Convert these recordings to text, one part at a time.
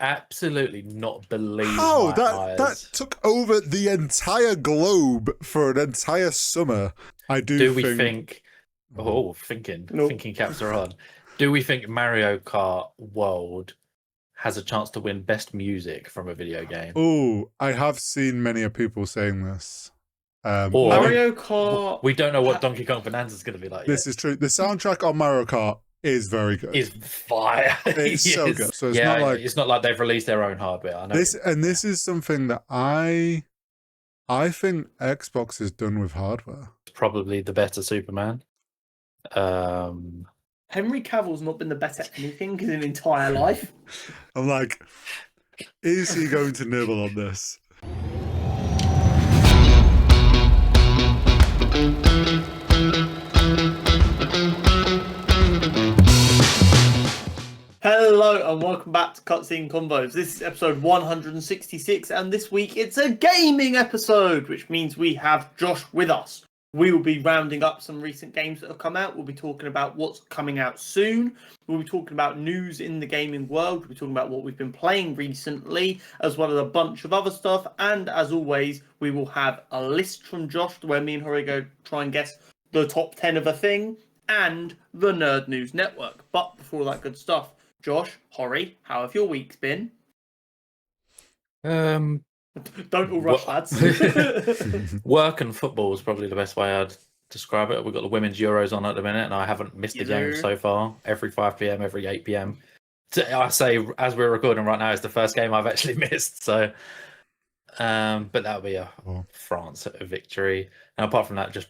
absolutely not believe How my that eyes. took over the entire globe for an entire summer. I Do we think? Oh, Nope. thinking caps are on. Do we think Mario Kart World has a chance to win best music from a video game? Oh, I have seen many of people saying this. Or Mario Kart. we don't know what Donkey Kong Bonanza is going to be like This yet. is true. The soundtrack on Mario Kart is very good. Is fire. It's so Yes. good. So it's Yeah, not like it's not like they've released their own hardware. I know. this, and this is something that I think Xbox is done with hardware. It's probably the better Superman. Henry Cavill's not been the best at anything his entire life. I'm like, is he going to nibble on this? Hello and welcome back to Cutscene Combos. This is episode 166 and this week it's a gaming episode, which means we have Josh with us. We will be rounding up some recent games that have come out. We'll be talking about what's coming out soon. We'll be talking about news in the gaming world. We'll be talking about what we've been playing recently, as well as a bunch of other stuff. And as always, we will have a list from Josh where me and Hori go try and guess the top 10 of a thing and the Nerd News Network. But before that good stuff, Josh, Hori, how have your weeks been? Don't all rush, lads. Work and football is probably the best way I'd describe it. We've got the women's Euros on at the minute, and I haven't missed a game so far. Every 5 p.m, every 8 p.m. I say, as we're recording right now, it's the first game I've actually missed. So, but that'll be a France victory. And apart from that, just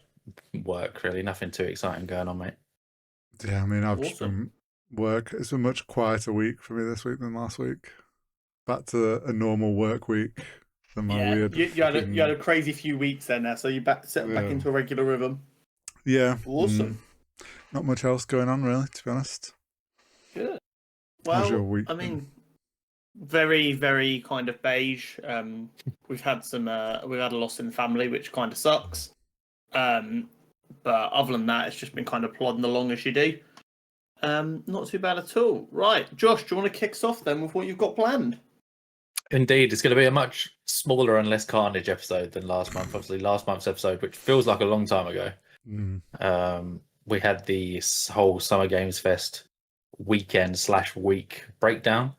work, really. Nothing too exciting going on, mate. Yeah, I mean, I've just been work. It's a much quieter week for me this week than last week. Back to a normal work week. You had a crazy few weeks there now, so you're back into a regular rhythm. Yeah. Awesome. Not much else going on, really, to be honest. Good. How's your Well, week I mean, very, very kind of beige. We've had a loss in the family, which kind of sucks. But other than that, it's just been kind of plodding along as you do. Not too bad at all. Right, Josh, do you want to kick us off then with what you've got planned? Indeed, it's going to be a much smaller and less carnage episode than last month. Obviously, last month's episode, which feels like a long time ago, we had the whole Summer Games Fest weekend/week breakdown.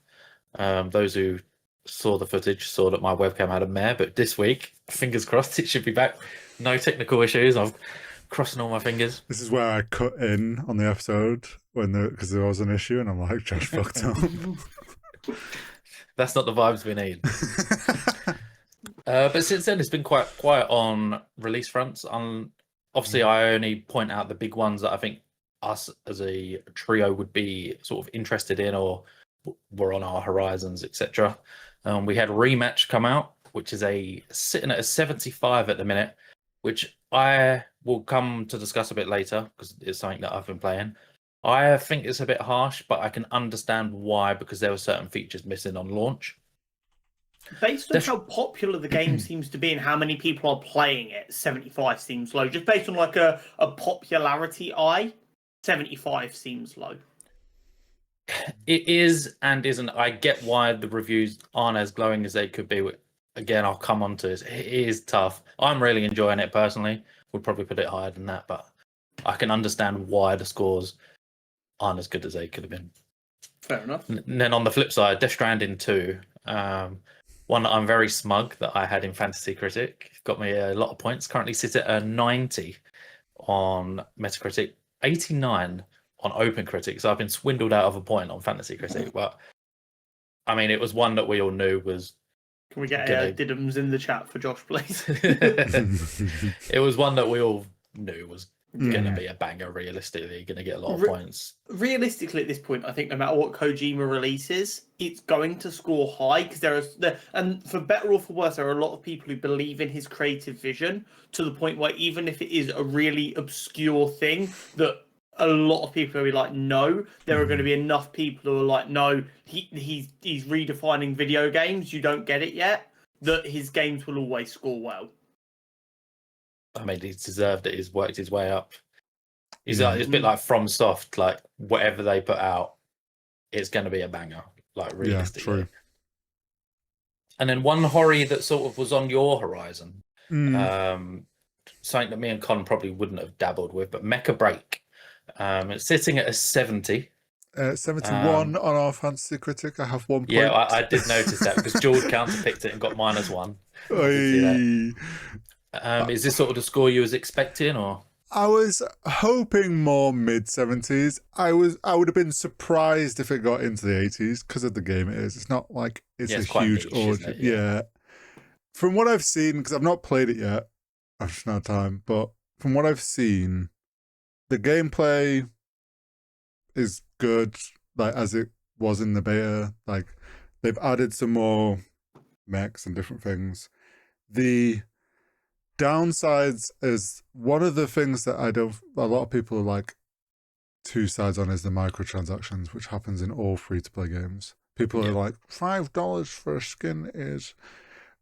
Those who saw the footage saw that my webcam had a mare, but this week, fingers crossed, it should be back. No technical issues. I'm crossing all my fingers. This is where I cut in on the episode because there was an issue, and I'm like, Josh fucked up. That's not the vibes we need. But since then, it's been quite quiet on release fronts. Obviously, I only point out the big ones that I think us as a trio would be sort of interested in or were on our horizons, etc. We had Rematch come out, which is sitting at a 75 at the minute, which I will come to discuss a bit later because it's something that I've been playing. I think it's a bit harsh, but I can understand why, because there were certain features missing on launch. Based on how popular the game seems to be and how many people are playing it, 75 seems low. Just based on like a popularity eye, 75 seems low. It is and isn't. I get why the reviews aren't as glowing as they could be. Again, I'll come on to it. It is tough. I'm really enjoying it personally. Would probably put it higher than that, but I can understand why the scores aren't as good as they could have been. Fair enough. And then on the flip side, Death Stranding 2, one that I'm very smug that I had in Fantasy Critic, got me a lot of points. Currently sit at a 90 on Metacritic, 89 on OpenCritic. So I've been swindled out of a point on Fantasy Critic. But I mean, it was one that we all knew was. Can we get Diddums in the chat for Josh, please? It was one that we all knew was going to be a banger. Realistically, going to get a lot of points. Realistically, at this point, I think no matter what Kojima releases, it's going to score high because and for better or for worse, there are a lot of people who believe in his creative vision to the point where even if it is a really obscure thing, that a lot of people will be like, no. There are going to be enough people who are like, no, he's redefining video games. You don't get it yet. That his games will always score well. I mean, he's deserved it. He's worked his way up. It's a bit like FromSoft. Like whatever they put out, it's going to be a banger. Like realistically. Yeah, true. And then one horror that sort of was on your horizon, something that me and Con probably wouldn't have dabbled with, but Mecha Break. It's sitting at a 70. 71 on our fantasy critic. I have 1 point. Yeah, I did notice that because George counterpicked it and got -1. I did see that. Is this sort of the score you was expecting, or? I was hoping more mid-70s. I would have been surprised if it got into the 80s because of the game it is. It's not like it's a huge origin. Yeah. From what I've seen, because I've not played it yet, I've just not had time, but from what I've seen, the gameplay is good, like as it was in the beta. Like they've added some more mechs and different things. The downsides is one of the things that a lot of people are like two sides on is the microtransactions, which happens in all free-to-play games. People are like, $5 for a skin is...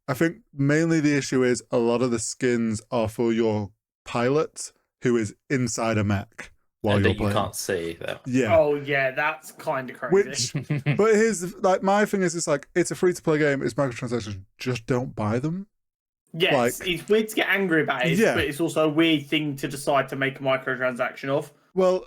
I think mainly the issue is a lot of the skins are for your pilot who is inside a mech while you're playing. You can't see that. Yeah. Oh yeah, that's kind of crazy. But here's like my thing is, it's like it's a free-to-play game. It's microtransactions. Just don't buy them. Yes, it's weird to get angry about it, but it's also a weird thing to decide to make a microtransaction of. Well,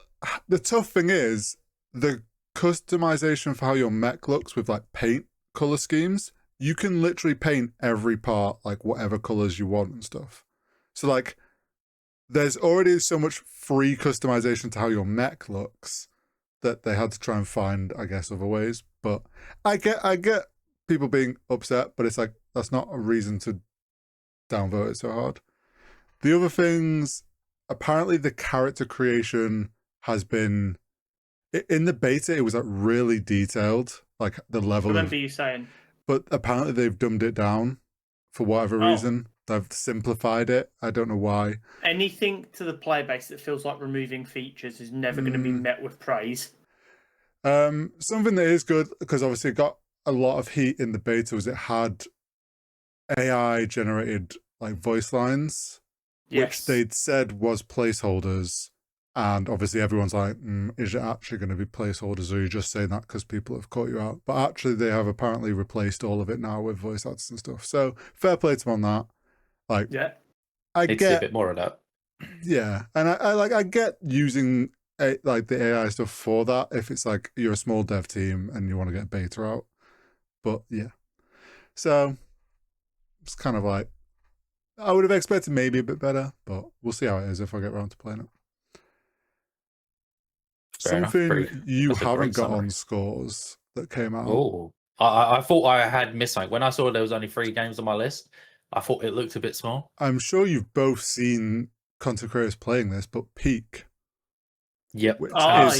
the tough thing is the customization for how your mech looks with like paint color schemes. You can literally paint every part like whatever colors you want and stuff. So like there's already so much free customization to how your mech looks that they had to try and find, I guess, other ways. But I get people being upset, but it's like that's not a reason to downvote it so hard. The other things, apparently the character creation has been in the beta, it was like really detailed, like the level. I remember you saying. But apparently they've dumbed it down for whatever reason. They've simplified it. I don't know why. Anything to the player base that feels like removing features is never going to be met with praise. Something that is good, because obviously it got a lot of heat in the beta, was it had AI generated like voice lines, which they'd said was placeholders. And obviously everyone's like, is it actually going to be placeholders, or are you just saying that because people have caught you out? But actually they have apparently replaced all of it now with voice actors and stuff. So fair play to them on that. Like, I get a bit more of that. Yeah. And I get using like the AI stuff for that if it's like you're a small dev team and you want to get beta out. But yeah. So it's kind of like, I would have expected maybe a bit better, but we'll see how it is if I get around to playing it. Something you haven't got on scores that came out. Oh, I thought I had missed something. When I saw there was only 3 games on my list, I thought it looked a bit small. I'm sure you've both seen content creators playing this, but Peak. Yep. I've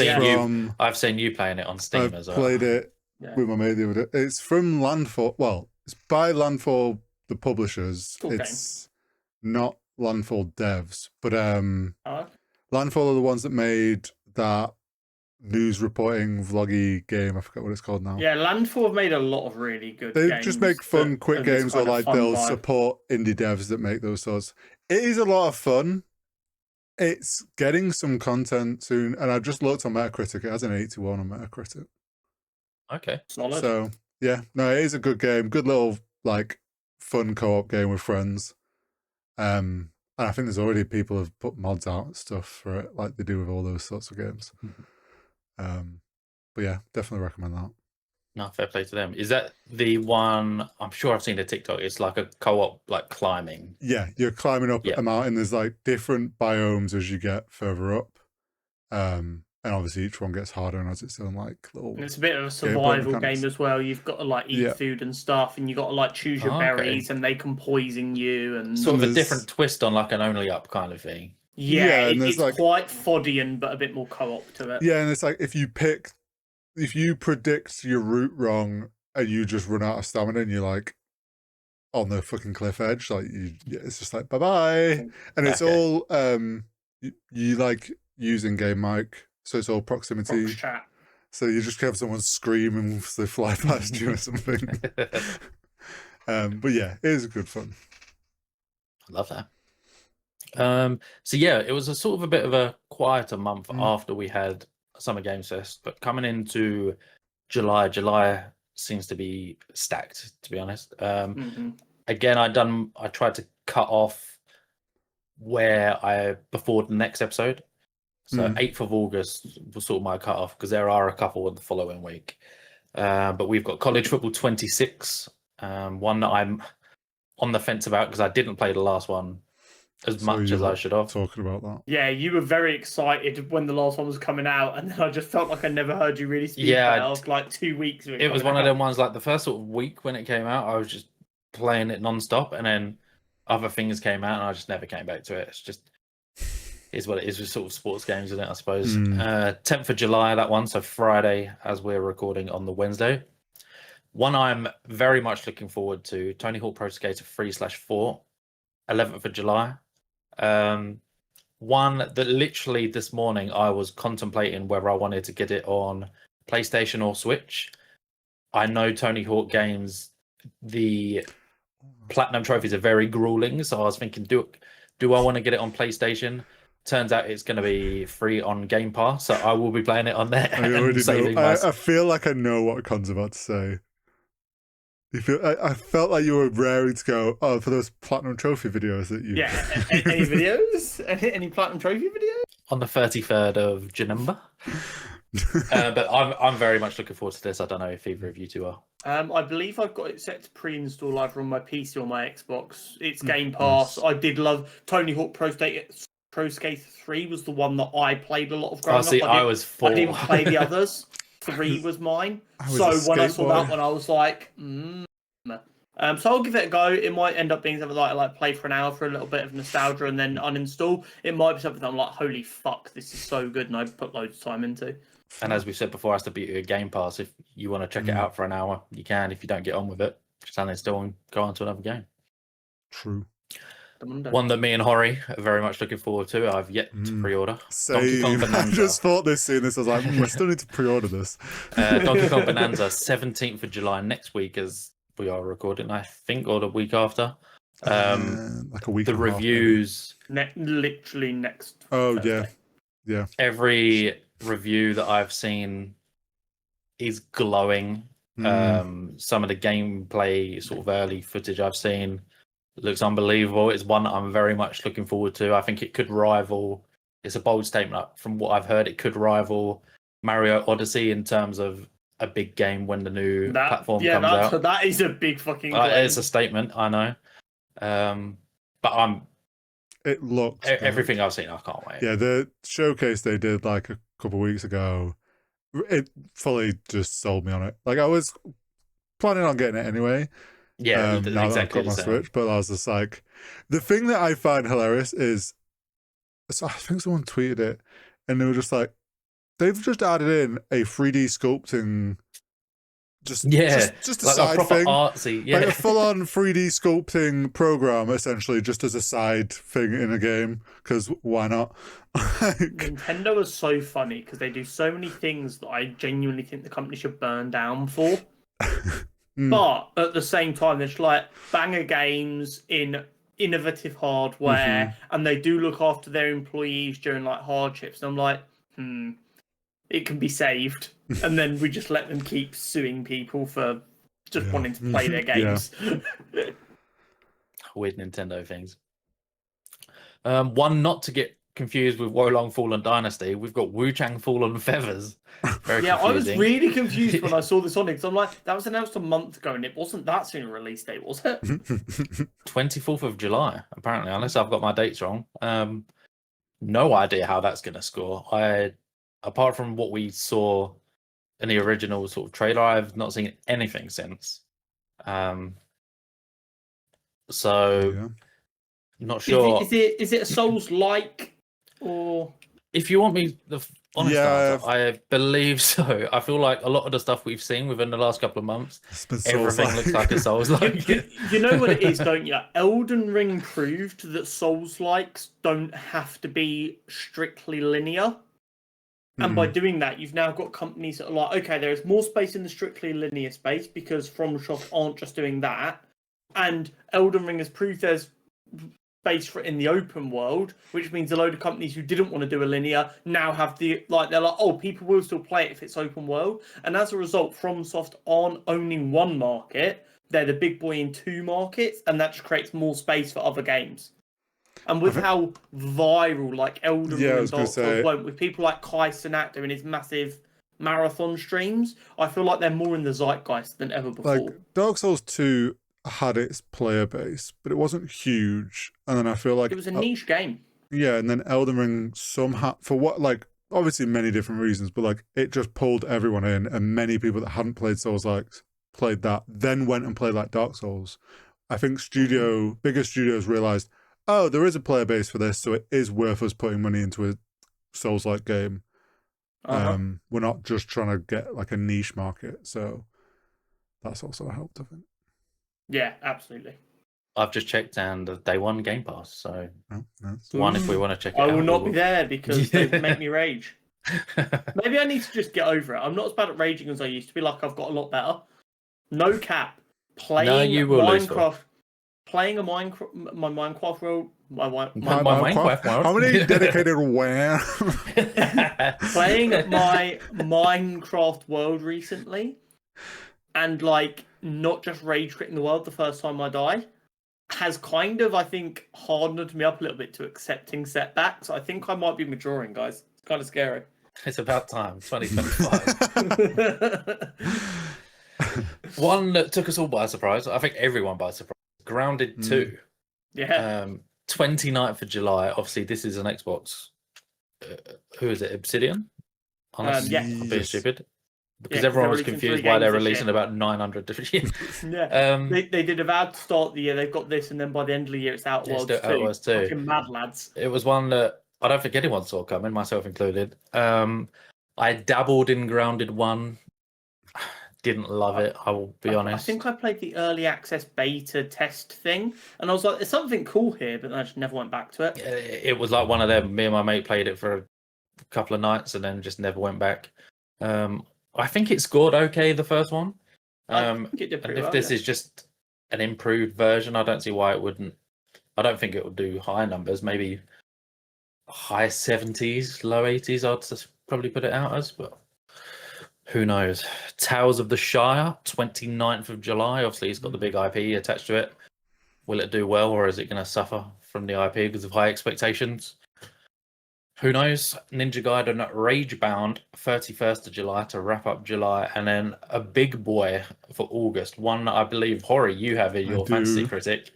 seen you playing it on Steam as well. I played it with my mate the other day. It's from Landfall. Well, it's by Landfall, the publishers. It's not Landfall devs, but Landfall are the ones that made that news reporting vloggy game. I forget what it's called now. Yeah, Landfall have made a lot of really good games. They just make fun, quick games, or like they'll support indie devs that make those sorts. It is a lot of fun. It's getting some content soon, and I've just looked on Metacritic. It has an 81 on Metacritic. Okay, solid. So yeah, no, it is a good game. Good little like fun co-op game with friends. And I think there's already people who've put mods out and stuff for it, like they do with all those sorts of games. But yeah, definitely recommend that. No, fair play to them. Is that the one? I'm sure I've seen the TikTok. It's like a co-op, like climbing. Yeah, you're climbing up a mountain. There's like different biomes as you get further up. And obviously each one gets harder and has its own like little. And it's a bit of a survival game as well. You've got to like eat food and stuff, and you've got to like choose your berries, and they can poison you, and sort of a different twist on like an only up kind of thing. Yeah, it's like quite Foddian, but a bit more co-op to it. Yeah, and it's like if you predict your route wrong and you just run out of stamina and you're like on the fucking cliff edge, like it's just like bye bye, and it's all you like using game mic, so it's all proximity. So you just have someone screaming as they fly past you or something. But yeah, it is good fun. I love that. So yeah, it was a sort of a bit of a quieter month after we had Summer Games Fest, but coming into July seems to be stacked, to be honest. Again, I tried to cut off before the next episode. So 8th of August was sort of my cut off, because there are a couple in the following week. But we've got College Football 26, one that I'm on the fence about because I didn't play the last one as much as I should have. Talking about that. Yeah, you were very excited when the last one was coming out, and then I just felt like I never heard you really speak about like 2 weeks. It was one of them ones, like the first sort of week when it came out, I was just playing it non-stop, and then other things came out and I just never came back to it. It's just is what it is with sort of sports games, isn't it, I suppose. 10th of July, that one, so Friday, as we're recording on the Wednesday. One I'm very much looking forward to, Tony Hawk Pro Skater 3/4, 11th of July. One that literally this morning I was contemplating whether I wanted to get it on PlayStation or Switch. I know Tony Hawk games, the platinum trophies are very grueling, so I was thinking, do I want to get it on PlayStation? Turns out it's going to be free on Game Pass, so I will be playing it on there. I already know. I feel like I know what Con's about to say. I felt like you were raring to go. For those platinum trophy videos that you. Yeah, any videos? Any platinum trophy videos? On the 33rd of January. But I'm very much looking forward to this. I don't know if either of you two are. I believe I've got it set to pre-install either on my PC or my Xbox. It's Game Pass. I did love Tony Hawk Pro Skater 3 was the one that I played a lot of growing up. I was 4. I didn't play the others. 3 was mine. So when I saw that one, I was like, so I'll give it a go. It might end up being something like I like play for an hour for a little bit of nostalgia and then uninstall. It might be something that I'm like, holy fuck, this is so good, and I put loads of time into. And as we said before, that's the beauty of Game Pass. If you want to check it out for an hour, you can. If you don't get on with it, just uninstall and go on to another game. True. One that me and Hori are very much looking forward to. I've yet to pre-order. Donkey Kong Bonanza. I just thought seeing this, I was like, I still need to pre-order this. Donkey Kong Bonanza, 17th of July next week, as we are recording, I think, or the week after. Like a week. The reviews, literally next. Oh Thursday. yeah. Every review that I've seen is glowing. Some of the gameplay, sort of early footage I've seen, looks unbelievable. It's one that I'm very much looking forward to. I think it could rival. It's a bold statement. From what I've heard, it could rival Mario Odyssey in terms of a big game when the new platform comes out. That is a big fucking it's a statement, I know. But it looks everything good. I've seen, I can't wait. Yeah, the showcase they did like a couple of weeks ago, it fully just sold me on it. Like I was planning on getting it anyway. Yeah, now exactly that I've got my Switch, but I was just like, the thing that I find hilarious is, so I think someone tweeted it, and they were just like, they've just added in a 3D sculpting, just a like side a proper thing, artsy, like a full-on 3D sculpting program, essentially, just as a side thing in a game. Because why not? Nintendo is so funny because they do so many things that I genuinely think the company should burn down for. But at the same time, they're just like banger games in innovative hardware, and they do look after their employees during like hardships. And I'm like, it can be saved, and then we just let them keep suing people for just wanting to play their games. Weird Nintendo things. One not to get confused with Wolong Fallen Dynasty. We've got Wu Chang Fallen Feathers. Very confusing. I was really confused when I saw this on it because I'm like, that was announced a month ago and it wasn't that soon a release date, was it? 24th of July, apparently, unless I've got my dates wrong. No idea how that's going to score. Apart from what we saw in the original sort of trailer, I've not seen anything since. Not sure. Is it a Souls-like, or if you want me the honest answer, I believe so. I feel like a lot of the stuff we've seen within the last couple of months, everything looks like a Souls-like. You know what it is, don't you? Elden Ring proved that Souls-likes don't have to be strictly linear. And by doing that, you've now got companies that are like, okay, there is more space in the strictly linear space because FromSoft aren't just doing that. And Elden Ring has proved there's space for it in the open world, which means a load of companies who didn't want to do a linear now have they're like, oh, people will still play it if it's open world. And as a result, FromSoft aren't owning one market, they're the big boy in two markets, and that just creates more space for other games. And with how viral like Elden Ring and Dark Souls went, with people like Kai Cenat doing his massive marathon streams, I feel like they're more in the zeitgeist than ever before. Like Dark Souls 2 had its player base, but it wasn't huge. And then I feel like it was a niche game. Yeah, and then Elden Ring somehow, for what, like, obviously many different reasons, but like it just pulled everyone in, and many people that hadn't played Souls like played that, then went and played like Dark Souls. I think bigger studios realized, oh, there is a player base for this, so it is worth us putting money into a Souls-like game. We're not just trying to get like a niche market, so that's also helped, I think. Yeah, absolutely. I've just checked, and day one Game Pass, so one if we want to check it out. I will not be there because they make me rage. Maybe I need to just get over it. I'm not as bad at raging as I used to be. Like, I've got a lot better. No cap. Playing Minecraft. Playing my Minecraft world. My Minecraft world. How many dedicated where? Playing my Minecraft world recently, and like not just rage quitting the world the first time I die, has kind of, I think, hardened me up a little bit to accepting setbacks. I think I might be maturing, guys. It's kind of scary. It's about time. 2025. One that took us all by surprise. I think everyone by surprise. Grounded 2. Yeah. 29th of July. Obviously, this is an Xbox. Who is it? Obsidian? Honestly, yeah. I'm being stupid. Because everyone was confused why they're releasing about 900 different years. Yeah. They did Avowed to start the year. They've got this, and then by the end of the year, it's Outworlds 2. Fucking mad lads. It was one that I don't think anyone saw coming, myself included. I dabbled in Grounded 1. Didn't love it, I will be honest. I think I played the early access beta test thing, and I was like, there's something cool here, but I just never went back to it. It was like one of them. Me and my mate played it for a couple of nights and then just never went back. I think it scored okay, the first one. I think it did pretty and if well, this is just an improved version, I don't see why it wouldn't. I don't think it would do high numbers, maybe high 70s, low 80s, I'd probably put it out as, but who knows? Tales of the Shire, 29th of July. Obviously, it's got the big IP attached to it. Will it do well, or is it going to suffer from the IP because of high expectations? Who knows? Ninja Gaiden Ragebound, 31st of July to wrap up July. And then a big boy for August. One that I believe, Hori, you have in your fantasy critic.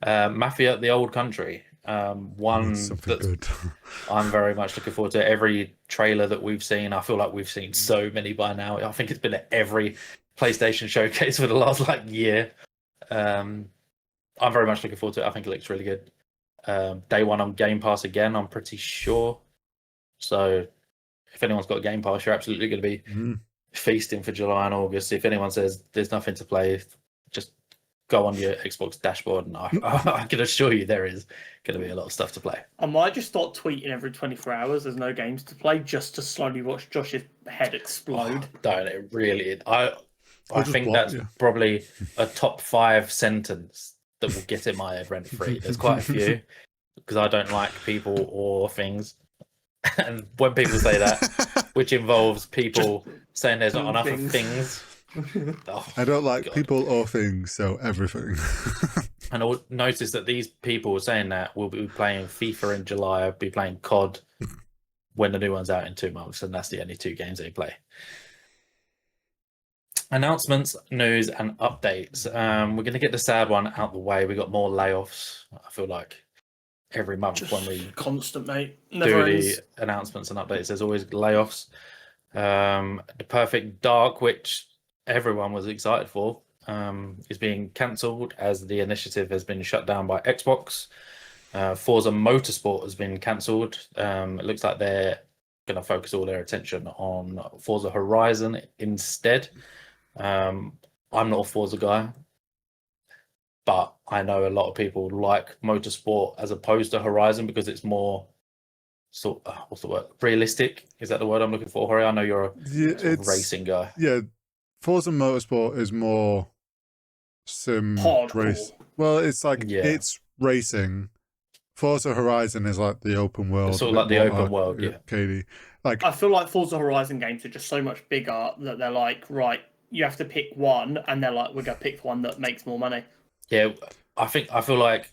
Mafia: The Old Country. One that's good. I'm very much looking forward to. Every trailer that we've seen, I feel like we've seen so many by now. I think it's been at every PlayStation showcase for the last year. I'm very much looking forward to it. I think it looks really good. Day one on Game Pass again, I'm pretty sure. So if anyone's got a Game Pass, you're absolutely going to be feasting for July and August. If anyone says there's nothing to play, just go on your Xbox dashboard, and I can assure you there is going to be a lot of stuff to play. I might just start tweeting every 24 hours there's no games to play, just to slowly watch Josh's head explode. Don't it really? I think that's probably a top 5 sentence that will get in my head rent free. There's quite a few because I don't like people or things. And when people say that, which involves people saying there's not enough of things. I don't like people or things, so everything. And I'll notice that these people saying that will be playing FIFA in July, I'll be playing COD when the new one's out in 2 months, and that's the only 2 games they play. Announcements, news, and updates. We're going to get the sad one out the way. We got more layoffs. I feel like every month just when we constant, mate. Never do ends. The announcements and updates, there's always layoffs. The Perfect Dark, which everyone was excited for, is being cancelled as the initiative has been shut down by Xbox. Forza Motorsport has been cancelled. It looks like they're going to focus all their attention on Forza Horizon instead. I'm not a Forza guy, but I know a lot of people like Motorsport as opposed to Horizon because it's more what's the word? Realistic? Is that the word I'm looking for, Hori? I know you're a racing guy. Yeah. Forza Motorsport is more sim hardcore race. Well, it's like it's racing, Forza Horizon is like the open world. It's sort of like the open world, yeah. Arcadey. Like, I feel like Forza Horizon games are just so much bigger that they're like, right, you have to pick one, and they're like, we're gonna pick the one that makes more money. Yeah, I feel like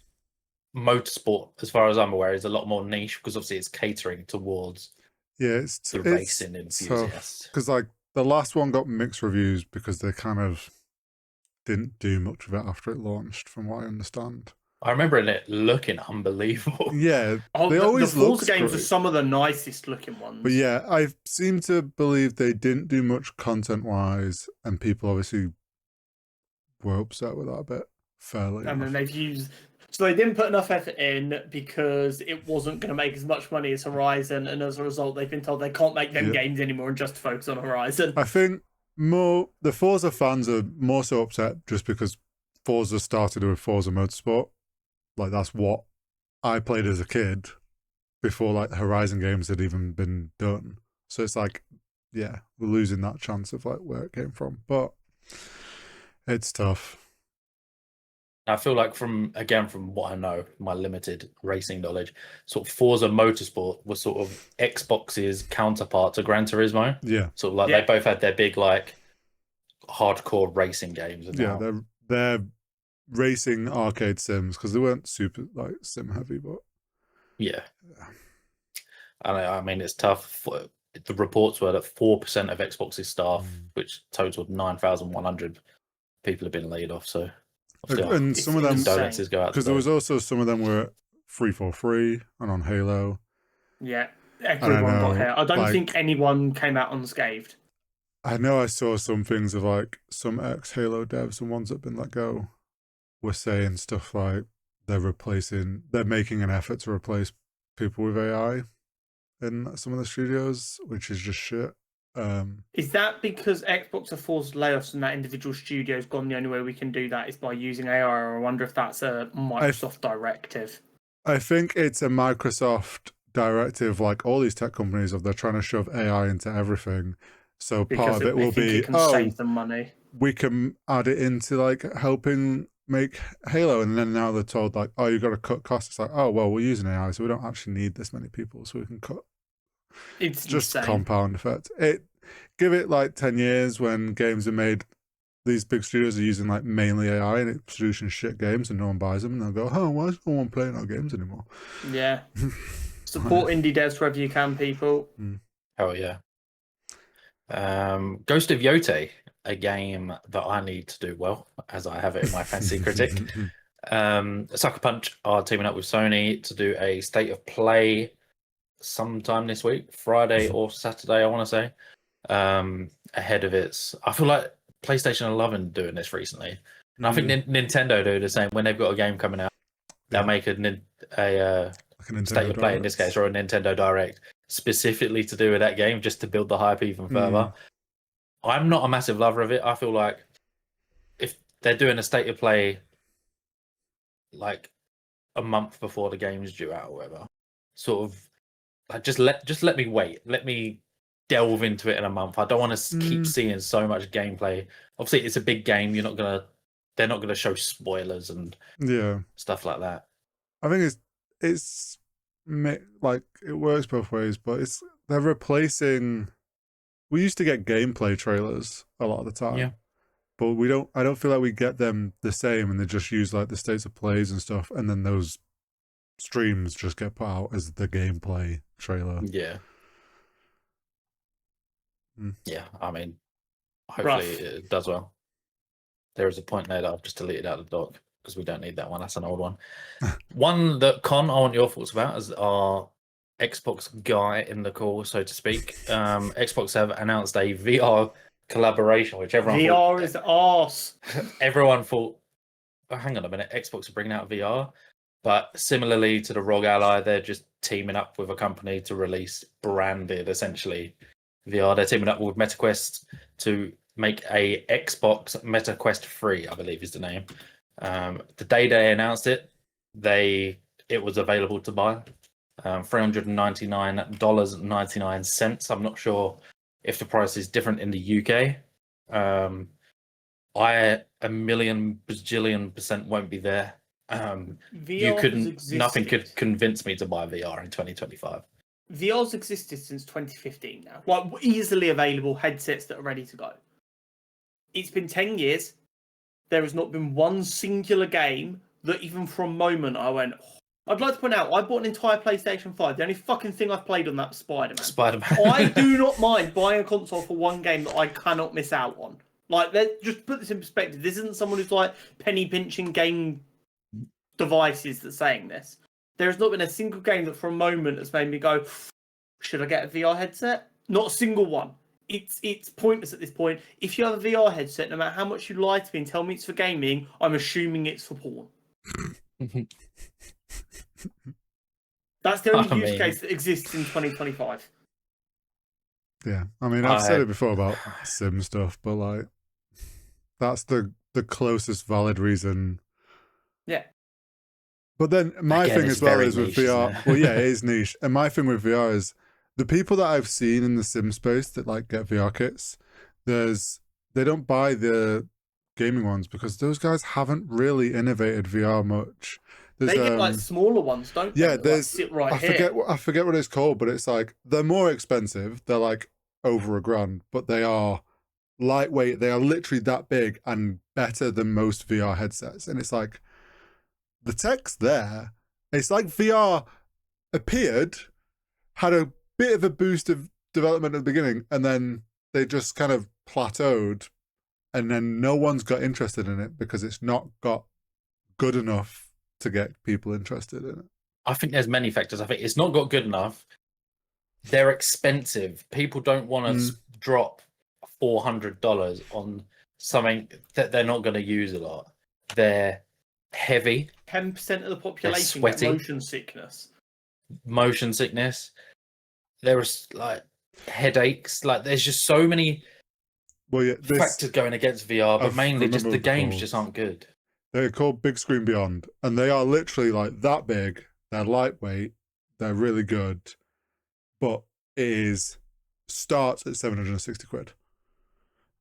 motorsport, as far as I'm aware, is a lot more niche because obviously it's catering towards it's racing enthusiasts. Because like the last one got mixed reviews because they kind of didn't do much of it after it launched, from what I understand. I remember it looking unbelievable. Yeah, they always the Forza games are some of the nicest looking ones. But yeah, I seem to believe they didn't do much content-wise, and people obviously were upset with that a bit. Fairly. And then they've used... So they didn't put enough effort in because it wasn't going to make as much money as Horizon, and as a result, they've been told they can't make them games anymore and just focus on Horizon. I think the Forza fans are more so upset just because Forza started with Forza Motorsport. Like, that's what I played as a kid before like the Horizon games had even been done. So it's like, yeah, we're losing that chance of like where it came from. But it's tough. I feel like from what I know, my limited racing knowledge, sort of Forza Motorsport was sort of Xbox's counterpart to Gran Turismo. Yeah. Sort of like they both had their big like hardcore racing games. And yeah, they're racing arcade sims because they weren't super like sim heavy, but yeah. I mean, it's tough. The reports were that 4% of Xbox's staff, which totaled 9,100 people, have been laid off. So. And some of them, condolences go out because there was also some of them were 343 and on Halo. Yeah, everyone got hit. I don't think anyone came out unscathed. I know I saw some things of like some ex-Halo devs and ones that have been let go were saying stuff like they're making an effort to replace people with AI in some of the studios, which is just shit. Is that because Xbox are forced layoffs and that individual studio's gone, the only way we can do that is by using AI, or I wonder if that's a Microsoft directive? I think it's a Microsoft directive, like all these tech companies, they're trying to shove AI into everything. So part of it will be, it can save them money. We can add it into like helping make Halo, and then now they're told like, oh, you got to cut costs. It's like, oh well, we're using AI, so we don't actually need this many people, so we can cut. It's just insane. Compound effect. Give it like 10 years when games are made. These big studios are using like mainly AI and it's producing shit games, and no one buys them, and they'll go, oh, why is no one playing our games anymore? Yeah. Support indie devs wherever you can, people. Oh yeah. Ghost of Yotei, a game that I need to do well, as I have it in my fancy critic. Sucker Punch are teaming up with Sony to do a state of play sometime this week, Friday or Saturday, I want to say. Ahead of its, I feel like PlayStation 11 doing this recently, and I think Nintendo do the same. When they've got a game coming out, they'll make a state of play in this case, or a Nintendo Direct specifically to do with that game, just to build the hype even further. I'm not a massive lover of it. I feel like if they're doing a state of play like a month before the game's due out or whatever, sort of like just let me wait. Let me delve into it in a month. I don't want to keep seeing so much gameplay. Obviously, it's a big game. They're not gonna show spoilers and stuff like that. I think it's like it works both ways, but they're replacing. We used to get gameplay trailers a lot of the time, but I don't feel like we get them the same, and they just use like the states of plays and stuff, and then those streams just get put out as the gameplay trailer. Yeah. Yeah, I mean, hopefully it does well. There is a point there that I've just deleted out of the doc because we don't need that one. That's an old one. One that, Con, I want your thoughts about as our Xbox guy in the call, so to speak. Xbox have announced a VR collaboration, which everyone VR is arse. Everyone thought, oh, hang on a minute, Xbox are bringing out VR. But similarly to the ROG Ally, they're just teaming up with a company to release branded, essentially, VR. They're teaming up with MetaQuest to make a Xbox MetaQuest 3, I believe is the name. The day they announced it, it was available to buy. $399.99. I'm not sure if the price is different in the UK. I a million bajillion % won't be there You couldn't. Nothing could convince me to buy VR in 2025. VR's existed since 2015 now. Like easily available headsets that are ready to go. It's been 10 years. There has not been one singular game that even for a moment I went, oh. I'd like to point out, I bought an entire PlayStation 5. The only fucking thing I've played on that was Spider-Man. Spider-Man. I do not mind buying a console for one game that I cannot miss out on. Like, just put this in perspective. This isn't someone who's like penny pinching game devices that's saying this. There has not been a single game that for a moment has made me go, should I get a VR headset? Not a single one. It's pointless at this point. If you have a VR headset, no matter how much you lie to me and tell me it's for gaming, I'm assuming it's for porn. That's the only use case that exists in 2025. Yeah, I mean, I've said it before about sim stuff, but like, that's the closest valid reason. Yeah. But then my thing as well is with VR. Well, yeah, it is niche. And my thing with VR is the people that I've seen in the sim space that like get VR kits, they don't buy the gaming ones because those guys haven't really innovated VR much. They get like smaller ones, don't they? Yeah, there's like, sit right here. I forget what it's called, but it's like they're more expensive. They're like over $1,000, but they are lightweight. They are literally that big and better than most VR headsets. And it's like the tech's there. It's like VR appeared, had a bit of a boost of development at the beginning, and then they just kind of plateaued, and then no one's got interested in it because it's not got good enough to get people interested in it. I think there's many factors. I think it's not got good enough. They're expensive. People don't want to drop $400 on something that they're not going to use a lot. They're heavy. 10% of the population get motion sickness. Motion sickness. There is like headaches. Like there's just so many factors going against VR, but mainly just the games just aren't good. They're called Big Screen Beyond, and they are literally like that big. They're lightweight. They're really good, but it starts at £760.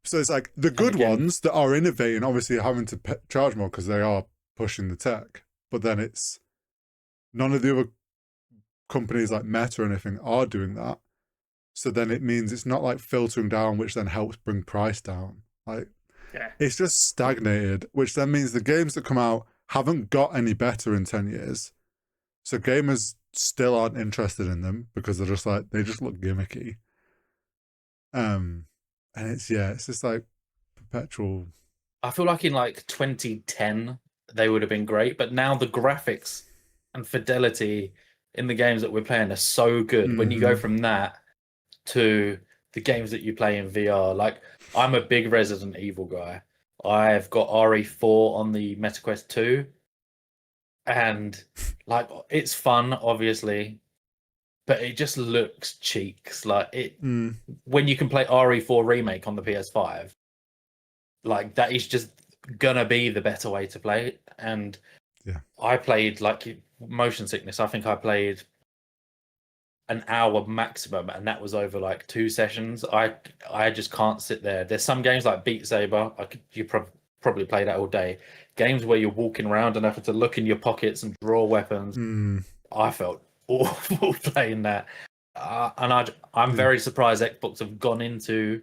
So it's like the good ones that are innovating, obviously are having to charge more because they are pushing the tech. But then it's none of the other companies like Meta or anything are doing that. So then it means it's not like filtering down, which then helps bring price down. Like. Yeah. It's just stagnated, which then means the games that come out haven't got any better in 10 years. So gamers still aren't interested in them because they're just like, they just look gimmicky. And it's just like perpetual. I feel like in like 2010, they would have been great, but now the graphics and fidelity in the games that we're playing are so good. When you go from that to the games that you play in VR, like I'm a big Resident Evil guy. I've got RE4 on the MetaQuest 2, and like it's fun, obviously, but it just looks cheeks. Like it when you can play RE4 Remake on the PS5, like that is just gonna be the better way to play it. And I played like motion sickness. I think I played an hour maximum, and that was over like 2 sessions. I just can't sit there. There's some games like Beat Saber. You probably play that all day. Games where you're walking around and having to look in your pockets and draw weapons. I felt awful playing that, and I'm very surprised Xbox have gone into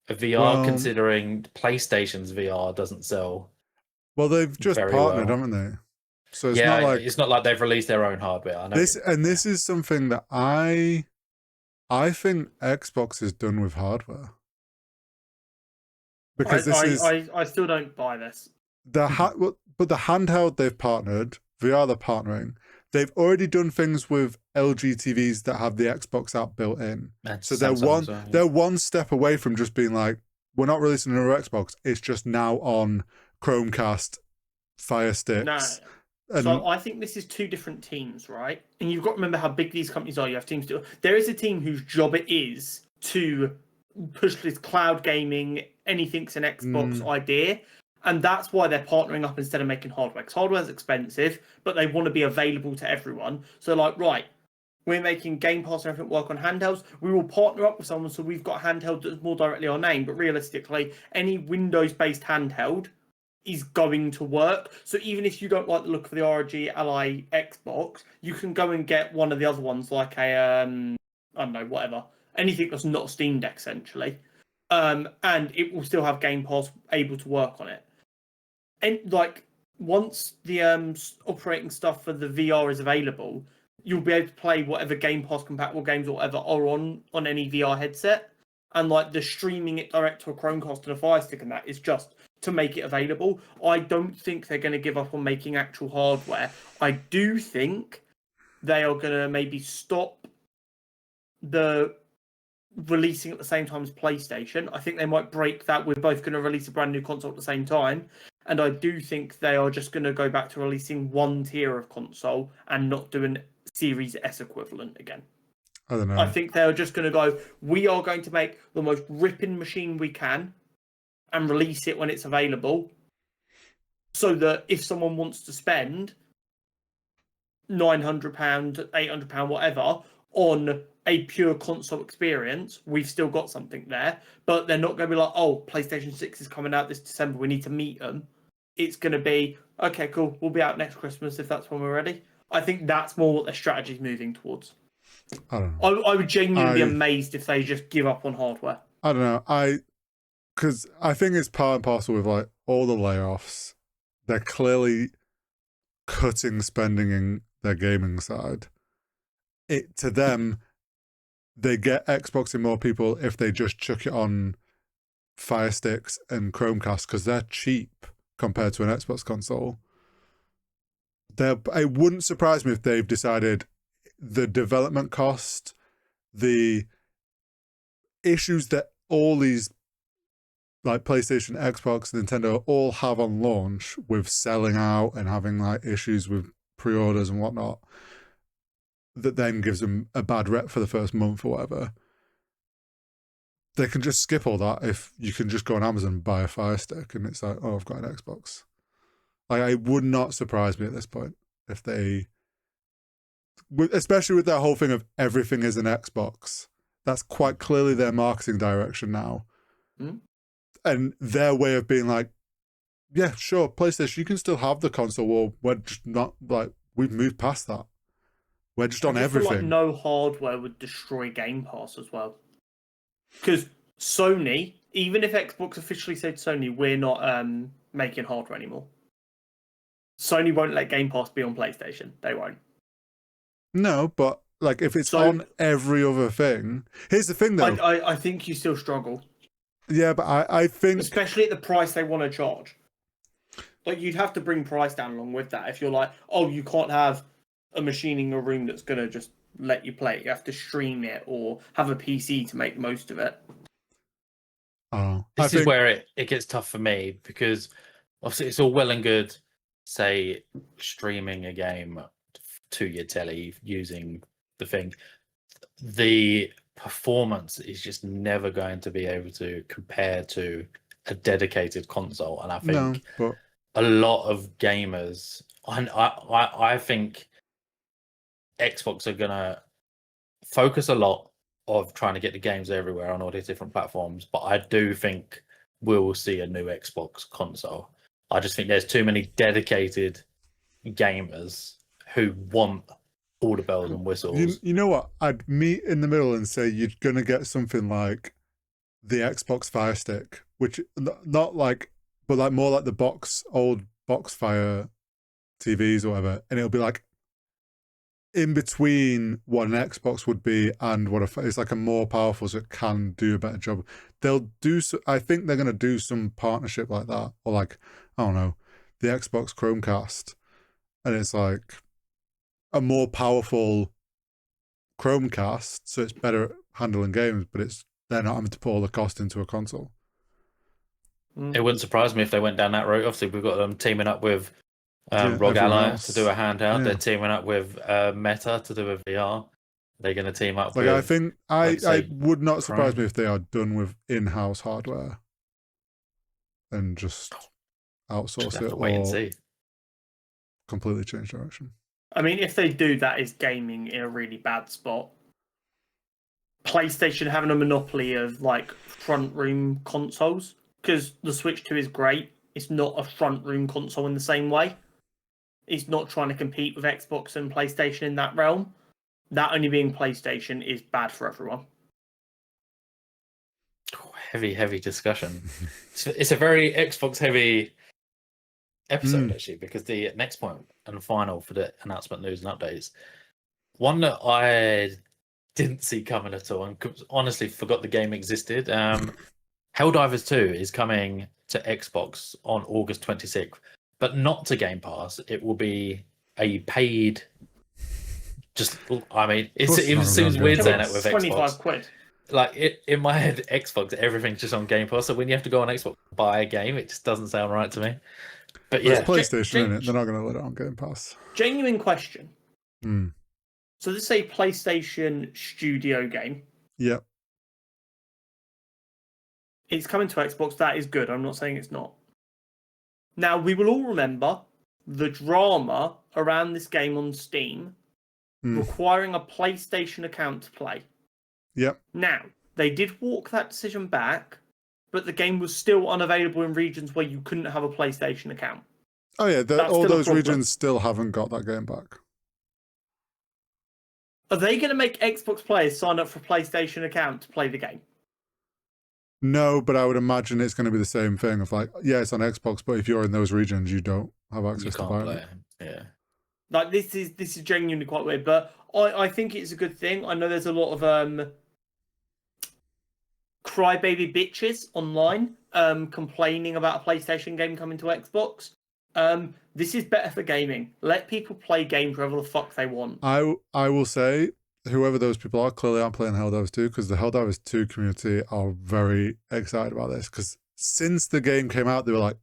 a VR, considering PlayStation's VR doesn't sell. Well, they've just partnered, haven't they? So it's not like they've released their own hardware. I know this is something that I think Xbox is done with hardware. Because I still don't buy this. But the handheld they've partnered, VR they're partnering. They've already done things with LG TVs that have the Xbox app built in. So they're one step away from just being like, we're not releasing another Xbox. It's just now on Chromecast, Fire Sticks. No. So I think this is 2 different teams, right? And you've got to remember how big these companies are. You have teams there is a team whose job it is to push this cloud gaming, anything's an Xbox idea. And that's why they're partnering up instead of making hardware. Because hardware is expensive, but they want to be available to everyone. So like, right, we're making Game Pass and everything work on handhelds. We will partner up with someone so we've got a handheld that's more directly our name. But realistically, any Windows-based handheld is going to work. So even if you don't like the look of the ROG Ally Xbox, you can go and get one of the other ones, like a I don't know, whatever, anything that's not Steam Deck essentially, and it will still have Game Pass able to work on it. And like once the operating stuff for the VR is available, you'll be able to play whatever Game Pass compatible games or whatever are on any VR headset. And like the streaming it direct to a Chromecast and a Fire Stick and that is just to make it available. I don't think they're going to give up on making actual hardware. I do think they are going to maybe stop the releasing at the same time as PlayStation. I think they might break that. We're both going to release a brand new console at the same time. And I do think they are just going to go back to releasing one tier of console and not doing Series S equivalent again. I don't know. I think they're just going to go, we are going to make the most ripping machine we can and release it when it's available, so that if someone wants to spend £900, £800, whatever, on a pure console experience, we've still got something there. But they're not going to be like, oh, PlayStation 6 is coming out this December, we need to meet them. It's going to be, okay, cool, we'll be out next Christmas if that's when we're ready. I think that's more what their strategy is moving towards. I don't know. I would genuinely be amazed if they just give up on hardware. I don't know. Because I think it's part and parcel with like all the layoffs. They're clearly cutting spending in their gaming side. To them, they get Xboxing more people if they just chuck it on Fire Sticks and Chromecast because they're cheap compared to an Xbox console. It wouldn't surprise me if they've decided the development cost, the issues that all these like PlayStation, Xbox, Nintendo all have on launch with selling out and having like issues with pre-orders and whatnot, that then gives them a bad rep for the first month or whatever. They can just skip all that if you can just go on Amazon and buy a Fire Stick and it's like, oh, I've got an Xbox. Like, it would not surprise me at this point if they, especially with that whole thing of everything is an Xbox. That's quite clearly their marketing direction now. Mm. And their way of being like, yeah, sure, PlayStation, you can still have the console, or we're just not, like, we've moved past that. We're just on everything. Feel like no hardware would destroy Game Pass as well. Because Sony, even if Xbox officially said Sony, we're not making hardware anymore, Sony won't let Game Pass be on PlayStation. They won't. No, but like if it's on every other thing. Here's the thing, though. I think you still struggle. Yeah, but I think... Especially at the price they want to charge. Like, you'd have to bring price down along with that. If you're like, oh, you can't have a machine in your room that's going to just let you play it. You have to stream it or have a PC to make the most of it. This is where it gets tough for me, because obviously it's all well and good, say, streaming a game to your telly using the thing. The performance is just never going to be able to compare to a dedicated console. And I think a lot of gamers, I think Xbox are going to focus a lot of trying to get the games everywhere on all these different platforms, but I do think we'll see a new Xbox console. I just think there's too many dedicated gamers who want all the bells and whistles. You know what? I'd meet in the middle and say you're going to get something like the Xbox Fire Stick, which not like, but like more like the old box Fire TVs or whatever, and it'll be like in between what an Xbox would be and what it's like a more powerful, so it can do a better job. They'll do so. I think they're going to do some partnership like that, or like, I don't know, the Xbox Chromecast, and it's like a more powerful Chromecast, so it's better at handling games, but they're not having to put all the cost into a console. It wouldn't surprise me if they went down that route. Obviously, we've got them teaming up with ROG Ally to do a handheld. Yeah. They're teaming up with Meta to do a VR. They're going to team up with... I think I would not surprise me if they are done with in-house hardware and just outsource it, wait and see. Completely change direction. I mean, if they do, that is gaming in a really bad spot. PlayStation having a monopoly of like front room consoles, because the Switch 2 is great. It's not a front room console in the same way. It's not trying to compete with Xbox and PlayStation in that realm. That only being PlayStation is bad for everyone. Heavy discussion. It's a very Xbox heavy episode, actually, because the next point and final for the announcement, news, and updates, one that I didn't see coming at all and honestly forgot the game existed. Helldivers 2 is coming to Xbox on August 26th, but not to Game Pass. It will be a paid. It seems weird saying it with 25 Xbox. quid. Like in my head, Xbox, everything's just on Game Pass. So when you have to go on Xbox to buy a game, it just doesn't sound right to me. But yeah, it's PlayStation, isn't it? They're not going to let it on Game Pass. Genuine question. So this is a PlayStation Studio game. Yep. It's coming to Xbox. That is good. I'm not saying it's not. Now, we will all remember the drama around this game on Steam requiring a PlayStation account to play. Yep. Now, they did walk that decision back, but the game was still unavailable in regions where you couldn't have a PlayStation account. Oh yeah, all those regions still haven't got that game back. Are they going to make Xbox players sign up for a PlayStation account to play the game? No, but I would imagine it's going to be the same thing of like, yeah, it's on Xbox, but if you're in those regions, you don't have access to buy it. Yeah. Like this is genuinely quite weird, but I think it's a good thing. I know there's a lot of crybaby bitches online complaining about a PlayStation game coming to Xbox. This is better for gaming. Let people play games wherever the fuck they want. I will say, whoever those people are, clearly aren't playing Helldivers 2 because the Helldivers 2 community are very excited about this because since the game came out, they were like,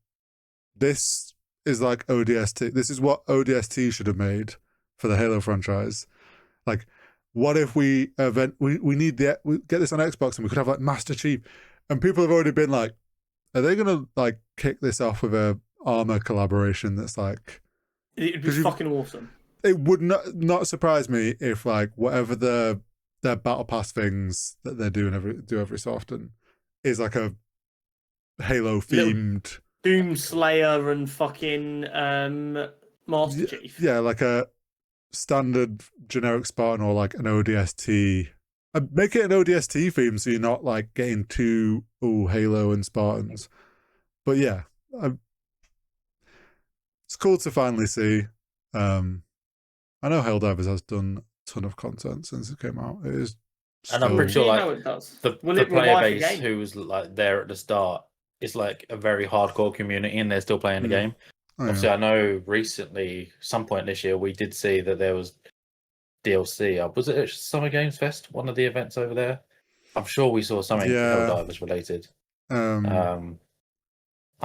this is like ODST. This is what ODST should have made for the Halo franchise. Like, what if we get this on Xbox and we could have like Master Chief? And people have already been like, are they going to like kick this off with a Armor collaboration that's like... It'd be fucking awesome. It would not surprise me if like whatever their battle pass things that they're doing every so often is like a Halo themed Doomslayer and fucking Master Chief. Yeah, like a standard generic Spartan or like an ODST. Make it an ODST theme so you're not like getting too Halo and Spartans. But yeah, it's cool to finally see. I know Helldivers has done a ton of content since it came out. It is, and I'm pretty sure like the player base who was like there at the start is like a very hardcore community, and they're still playing the game. Obviously, I know recently, some point this year, we did see that there was DLC. Was it at Summer Games Fest? One of the events over there. I'm sure we saw something Helldivers related. I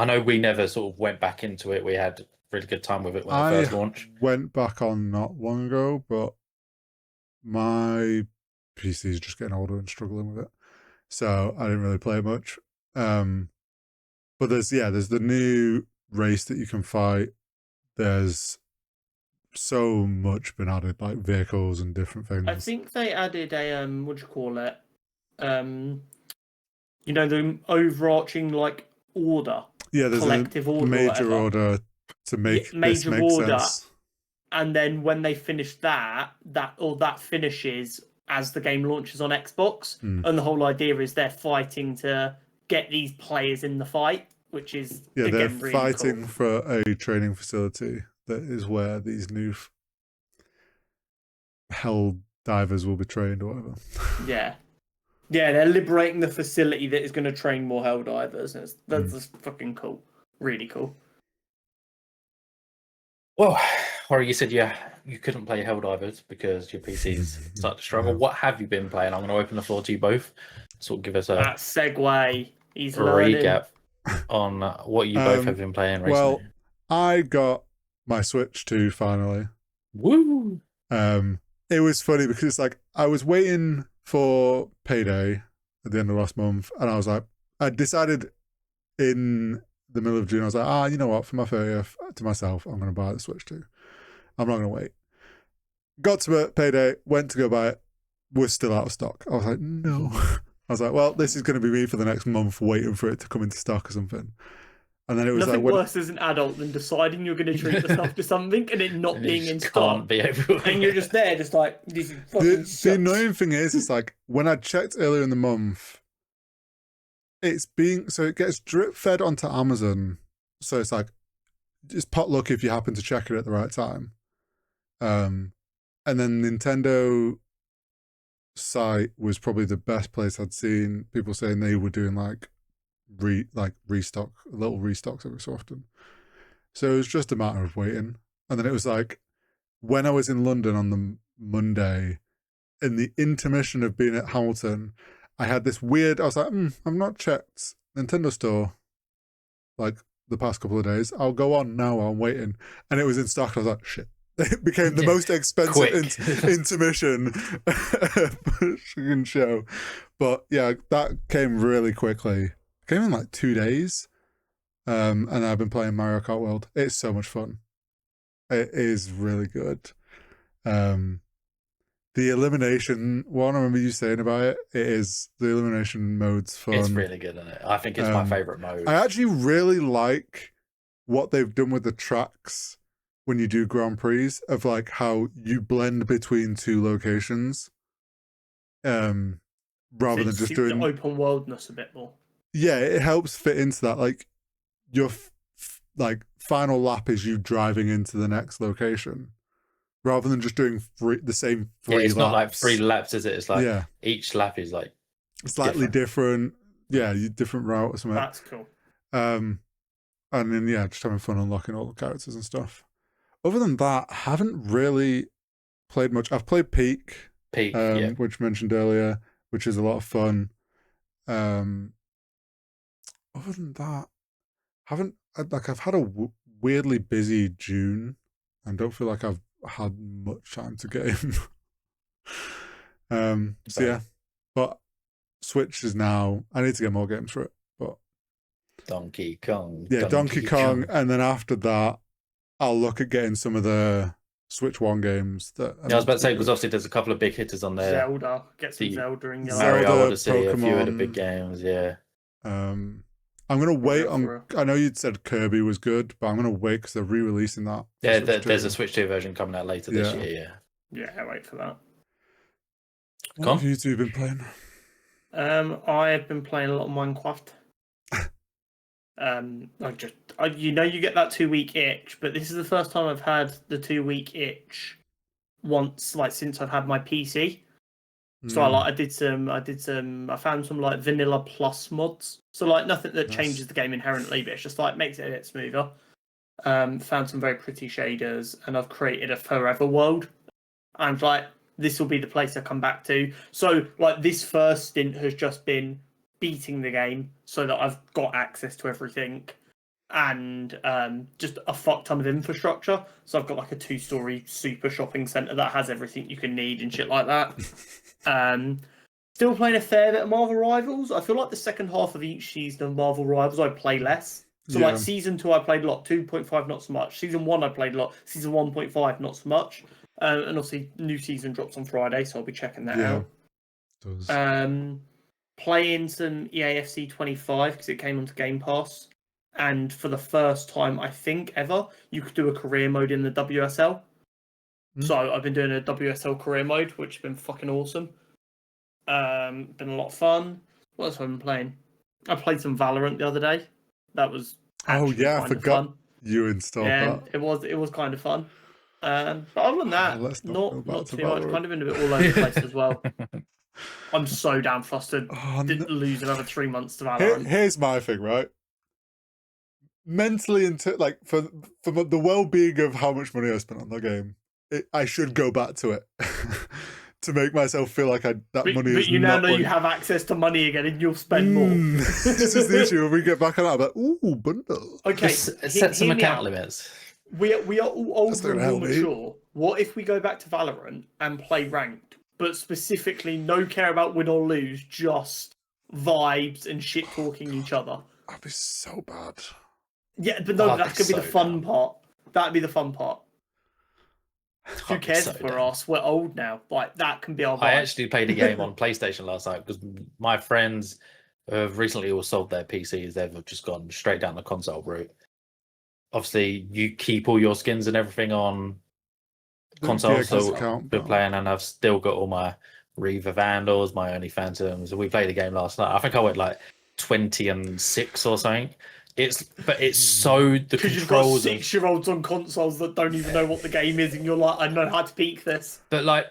know we never sort of went back into it. We had really good time with it when it first launched. Went back on not long ago, but my PC is just getting older and struggling with it, so I didn't really play much. But there's the new race that you can fight. There's so much been added, like vehicles and different things. I think they added a what do you call it? The overarching like order. Yeah, there's collective a order, major order to make major this make order, sense. And then when they finish that finishes as the game launches on Xbox, and the whole idea is they're fighting to get these players in the fight, which is they're really fighting cool. For a training facility that is where these new hell divers will be trained or whatever. Yeah, they're liberating the facility that is going to train more hell divers. That's just fucking cool, really cool. Well, or you said you couldn't play Helldivers because your PC's started to struggle. What have you been playing? I'm going to open the floor to you both. Sort of give us a segue. He's recap on what you both have been playing recently. Well, I got my Switch 2 finally. Woo! It was funny because it's like I was waiting for payday at the end of last month, and I was like, I decided in the middle of June, I was like, you know what, for my 30th to myself, I'm going to buy the Switch 2. I'm not going to wait. Got to payday, went to go buy it, was still out of stock. I was like, no. I was like, well, this is going to be me for the next month waiting for it to come into stock or something. And then it was nothing like worse as an adult than deciding you're going to treat yourself to something and it not being in stock. Can't be everywhere. And you're just there, just like, this fucking sucks. The annoying thing is, it's like when I checked earlier in the month, it gets drip fed onto Amazon. So it's like, it's potluck if you happen to check it at the right time. And then Nintendo site was probably the best place I'd seen people saying they were doing like little restocks every so often. So it was just a matter of waiting. And then it was like when I was in London on the Monday, in the intermission of being at Hamilton, I had this weird, I was like, I've not checked Nintendo Store like the past couple of days. I'll go on now while I'm waiting. And it was in stock. I was like, shit. It became the most expensive intermission fucking show. But yeah, that came really quickly. It came in like 2 days. And I've been playing Mario Kart World. It's so much fun. It is really good. The elimination one, I remember you saying about it, the elimination mode's fun. It's really good, isn't it? I think it's my favourite mode. I actually really like what they've done with the tracks when you do Grand Prix, of like how you blend between two locations. Rather than just doing open worldness a bit more. Yeah, it helps fit into that. Like your like final lap is you driving into the next location, rather than just doing the same 3 laps. It's not like 3 laps, is it? It's like each lap is like slightly different. Yeah, different route or something. That's cool. And then just having fun unlocking all the characters and stuff. Other than that, I haven't really played much. I've played Peak, which mentioned earlier, which is a lot of fun. Other than that, I've had a weirdly busy June and don't feel like I've had much time to game. But Switch is now, I need to get more games for it, but Donkey Kong. Yeah, Donkey Kong. And then after that, I'll look at getting some of the Switch 1 games that I was about to say, because obviously there's a couple of big hitters on there. Zelda. Get some Zelda in your Mario Odyssey, Pokemon, a few of the big games, I'm going to wait on... I know you'd said Kirby was good, but I'm going to wait because they're re-releasing that. Yeah, there's a Switch 2 version coming out later this year, Yeah, I wait for that. What have you two been playing? I've been playing a lot of Minecraft. You get that 2-week itch, but this is the first time I've had the 2-week itch once, like since I've had my PC. So I found some like vanilla plus mods. So like nothing that changes the game inherently, but it's just like makes it a bit smoother. Found some very pretty shaders, and I've created a forever world. And like this will be the place I come back to. So like this first stint has just been beating the game so that I've got access to everything and just a fuck ton of infrastructure. So I've got like a 2-story super shopping centre that has everything you can need and shit like that. Still playing a fair bit of Marvel Rivals. I feel like the second half of each season of Marvel Rivals I play less. So like season 2 I played a lot, 2.5 not so much. Season 1 I played a lot, season 1.5 not so much. And obviously new season drops on Friday, so I'll be checking that out. Playing some EAFC 25 because it came onto Game Pass, and for the first time I think ever, you could do a career mode in the WSL. So I've been doing a WSL career mode, which has been fucking awesome. Been a lot of fun. What else have I been playing? I played some Valorant the other day. That was I forgot you installed that. It was kind of fun. But other than that, not too much. Kind of been a bit all over the place as well. I'm so damn flustered. Didn't lose another 3 months to Valorant. Here's my thing, right? Mentally, like for the well-being of how much money I spent on the game, I should go back to it to make myself feel like money is. But you now know you have access to money again, and you'll spend more. This is the issue when we get back on that. I'm like, ooh, bundle. Okay, set some account limits. We are all older and more mature. What if we go back to Valorant and play ranked, but specifically no care about win or lose, just vibes and shit talking each other? That'd be so bad. Yeah, but no, that could be the fun part. That'd be the fun part. Who cares for us? We're old now. Like that can be our vibe. I actually played a game on PlayStation last night because my friends recently all sold their PCs. They've just gone straight down the console route. Obviously, you keep all your skins and everything on console, so we're playing, and I've still got all my Reaver Vandals, my Only Phantoms. We played a game last night. I think I went like 20-6 or something. It's so the because you've got 6-year-olds on consoles that don't even know what the game is, and you're like, I know how to peak this. But like,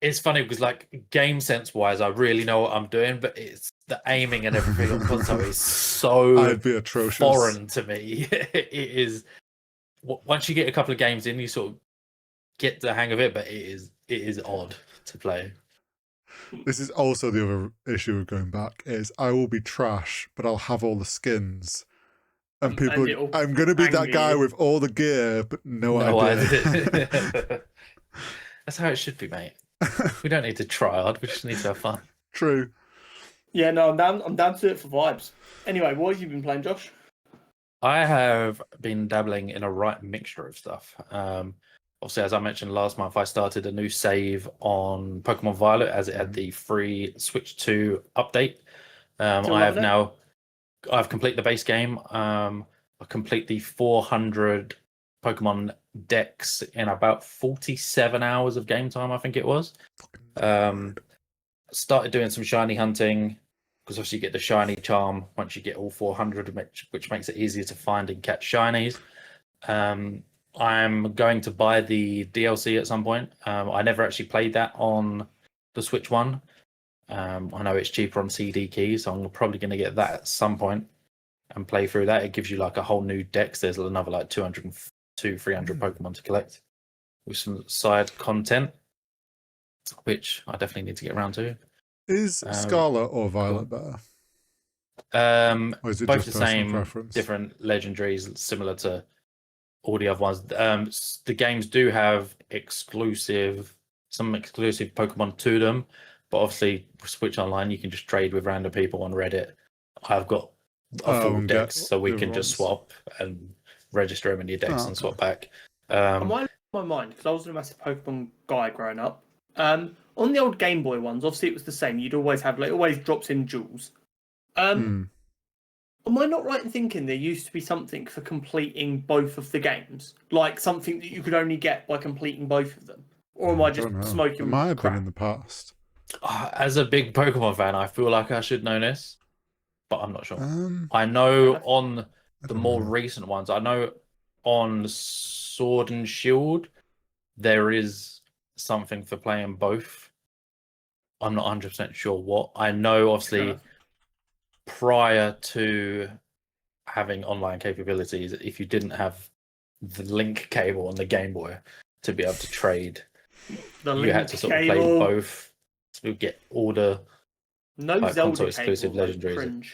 it's funny because like game sense wise, I really know what I'm doing, but it's the aiming and everything on console is so I'd be atrocious. Foreign to me. It is. Once you get a couple of games in, you sort of get the hang of it, but it is odd to play. This is also the other issue of going back, is I will be trash, but I'll have all the skins. And people, I'm going to be that guy with all the gear, but no idea. That's how it should be, mate. We don't need to try hard, we just need to have fun. True. Yeah, no, I'm down to it for vibes. Anyway, what have you been playing, Josh? I have been dabbling in a right mixture of stuff. Obviously, as I mentioned last month, I started a new save on Pokemon Violet as it had the free Switch 2 update. I've completed the base game. I complete the 400 Pokemon decks in about 47 hours of game time, I think it was. Started doing some shiny hunting, because obviously you get the shiny charm once you get all 400, which makes it easier to find and catch shinies. I'm going to buy the DLC at some point. I never actually played that on the Switch 1. I know it's cheaper on CD keys, so I'm probably going to get that at some point and play through that. It gives you like a whole new dex. There's another like 300 Pokemon to collect with some side content, which I definitely need to get around to. Is Scarlet or Violet better? Or is it both the same, preference? Different legendaries, similar to all the other ones. The games do have some exclusive Pokemon to them, but obviously Switch Online, you can just trade with random people on Reddit. I've got a full dex, so we can just swap and register them in your decks and swap back. Am I losing my mind? Because I was a massive Pokemon guy growing up. On the old Game Boy ones, obviously it was the same. You'd always have, like, it always drops in jewels. Am I not right in thinking there used to be something for completing both of the games? Like something that you could only get by completing both of them? Or am I just smoking? It might have been in the past. As a big Pokemon fan, I feel like I should know this, but I'm not sure. I know on the more recent ones, I know on Sword and Shield, there is something for playing both. I'm not 100% sure what. I know, obviously, prior to having online capabilities, if you didn't have the link cable on the Game Boy to be able to trade, you had to sort of play both to get all the console exclusive legendaries.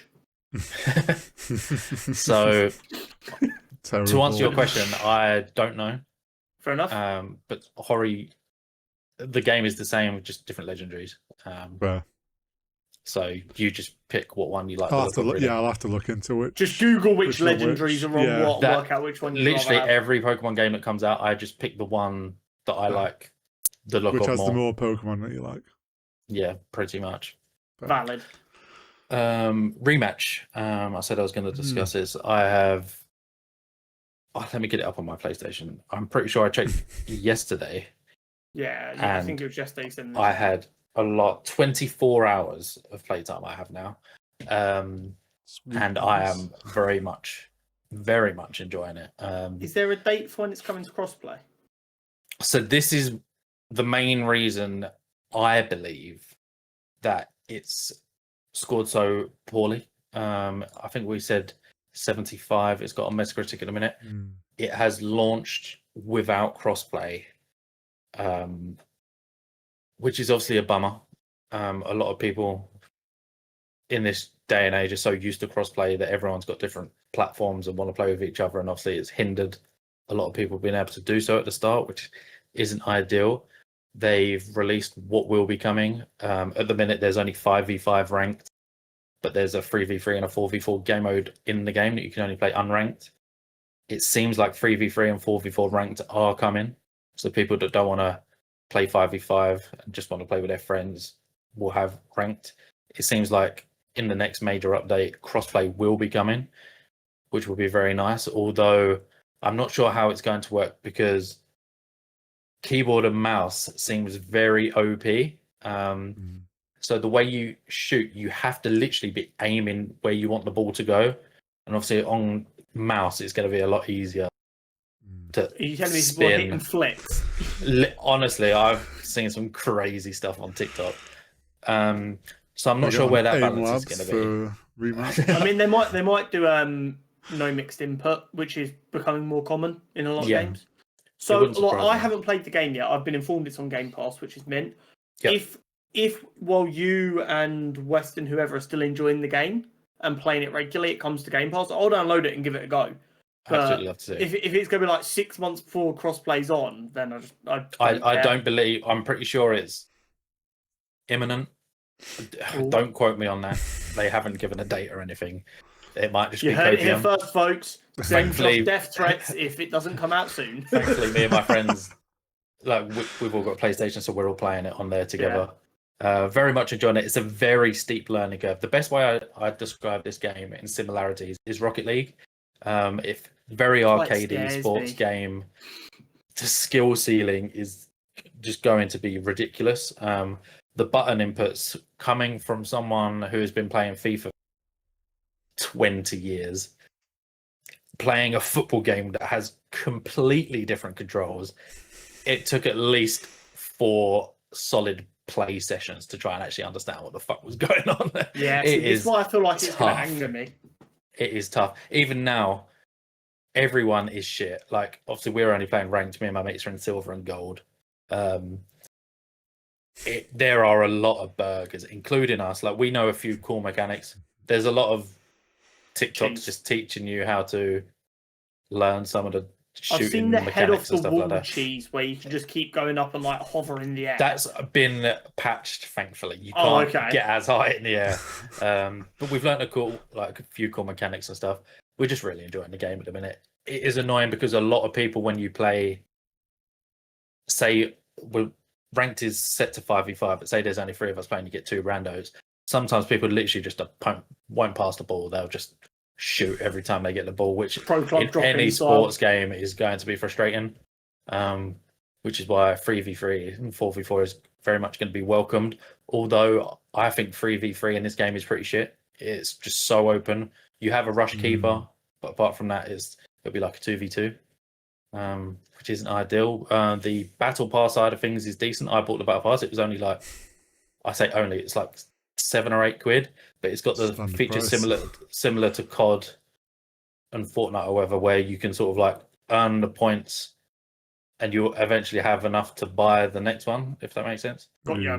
So to answer your question, I don't know. Fair enough. But Hori, the game is the same, just different legendaries. So you just pick what one you like. I'll have to look into it. Just Google which legendaries are on what, and work out which one. Literally every Pokemon game that comes out, I just pick the one that I like. The look which of has more. The more Pokemon that you like. Yeah, pretty much. Valid. Rematch. I said I was going to discuss this. I have. Let me get it up on my PlayStation. I'm pretty sure I checked yesterday. Yeah, I think it was yesterday. I had a lot, 24 hours of playtime I have now. And I am very much enjoying it. Is there a date for when it's coming to crossplay? So this is the main reason I believe that it's scored so poorly. I think we said 75. It's got a Metacritic at the minute. It has launched without crossplay, which is obviously a bummer. A lot of people in this day and age are so used to crossplay that everyone's got different platforms and want to play with each other, and obviously it's hindered a lot of people being able to do so at the start, which isn't ideal. They've released what will be coming. At the minute, there's only 5v5 ranked, but there's a 3v3 and a 4v4 game mode in the game that you can only play unranked. It seems like 3v3 and 4v4 ranked are coming, so people that don't want to play 5v5 and just want to play with their friends will have ranked. It seems like in the next major update, crossplay will be coming, which will be very nice. Although I'm not sure how it's going to work because keyboard and mouse seems very OP. So the way you shoot, you have to literally be aiming where you want the ball to go, and obviously on mouse it's going to be a lot easier to Are you telling me spin. people are hitting flicks? Honestly, I've seen some crazy stuff on TikTok. So I'm not sure where that balance is going to be. I mean, they might do no mixed input, which is becoming more common in a lot of games. So I haven't played the game yet. I've been informed it's on Game Pass, which is mint. Yep. If while you and West and whoever are still enjoying the game and playing it regularly, it comes to Game Pass, I'll download it and give it a go. Absolutely love to see. If it's going to be like 6 months before crossplay's on, then I don't believe. I'm pretty sure it's imminent. Don't quote me on that. They haven't given a date or anything. It might just be. You heard it here first, folks. Send Josh death threats if it doesn't come out soon. Thankfully, me and my friends, we've all got PlayStation, so we're all playing it on there together. Very much enjoying it. It's a very steep learning curve. The best way I describe this game in similarities is Rocket League. If very arcadey sports game, the skill ceiling is just going to be ridiculous. The button inputs coming from someone who has been playing FIFA 20 years, playing a football game that has completely different controls. It took at least 4 solid play sessions to try and actually understand what the fuck was going on. Yeah, it's why I feel like it's going to anger me. It is tough. Even now, everyone is shit. Like, obviously, we're only playing ranked. Me and my mates are in silver and gold. There are a lot of burgers, including us. Like, we know a few cool mechanics. There's a lot of TikToks just teaching you how to learn some of the shooting I've seen the head off the wall like cheese where you can just keep going up and like hover in the air. That's been patched, thankfully. You can't get as high in the air. But we've learned a few cool mechanics and stuff. We're just really enjoying the game at the minute. It is annoying because a lot of people, when you play, say, ranked is set to 5v5, but say there's only 3 of us playing, you get 2 randos. Sometimes people literally just won't pass the ball. They'll just shoot every time they get the ball, which in any sports game is going to be frustrating. Which is why 3v3 and 4v4 is very much going to be welcomed. Although I think 3v3 in this game is pretty shit. It's just so open. You have a rush keeper, but apart from that, it'll be like a 2v2, which isn't ideal. The battle pass side of things is decent. I bought the battle pass. It was only it's like 7 or 8 quid, but it's got the features similar to COD and Fortnite or whatever, where you can sort of like earn the points and you'll eventually have enough to buy the next one, if that makes sense.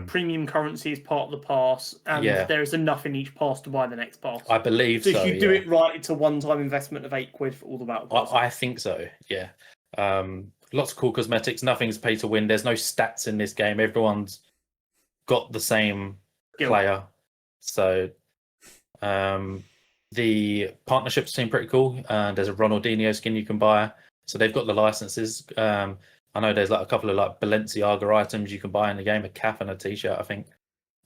Premium currency is part of the pass, and there is enough in each pass to buy the next pass. I believe so. If you do it right, it's a one-time investment of 8 quid for all the battle passes. I think so, yeah. Lots of cool cosmetics. Nothing's pay to win. There's no stats in this game. Everyone's got the same player. So the partnerships seem pretty cool. There's a Ronaldinho skin you can buy. So they've got the licenses. I know there's like a couple of like Balenciaga items you can buy in the game, a cap and a t-shirt, I think.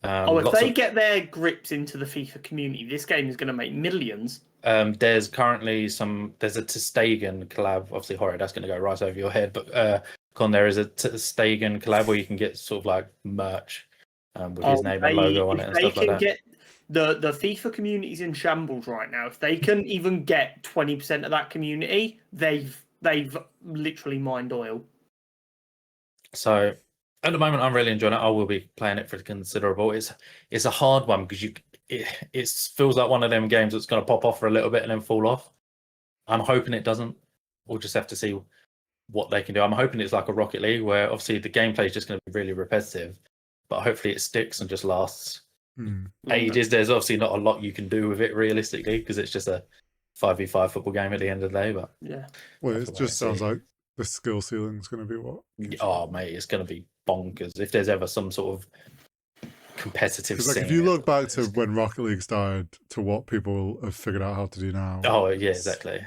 If they get their grips into the FIFA community, this game is going to make millions. There's currently there's a Testegen collab. Obviously, Horror, that's going to go right over your head. But there is a Testegen collab where you can get sort of like merch with his name and logo on it and stuff like that. The FIFA community's in shambles right now. If they can even get 20% of that community, they've literally mined oil. So at the moment, I'm really enjoying it. I will be playing it for considerable. It's a hard one because it feels like one of them games that's going to pop off for a little bit and then fall off. I'm hoping it doesn't. We'll just have to see what they can do. I'm hoping it's like a Rocket League where obviously the gameplay is just going to be really repetitive, but hopefully it sticks and just lasts ages. There's obviously not a lot you can do with it realistically because it's just a 5v5 football game at the end of the day. But well, it just sounds like the skill ceiling is going to be what? Oh, mate, it's going to be bonkers. If there's ever some sort of competitive scene. If you look back to when Rocket League started to what people have figured out how to do now. Oh, yeah, exactly.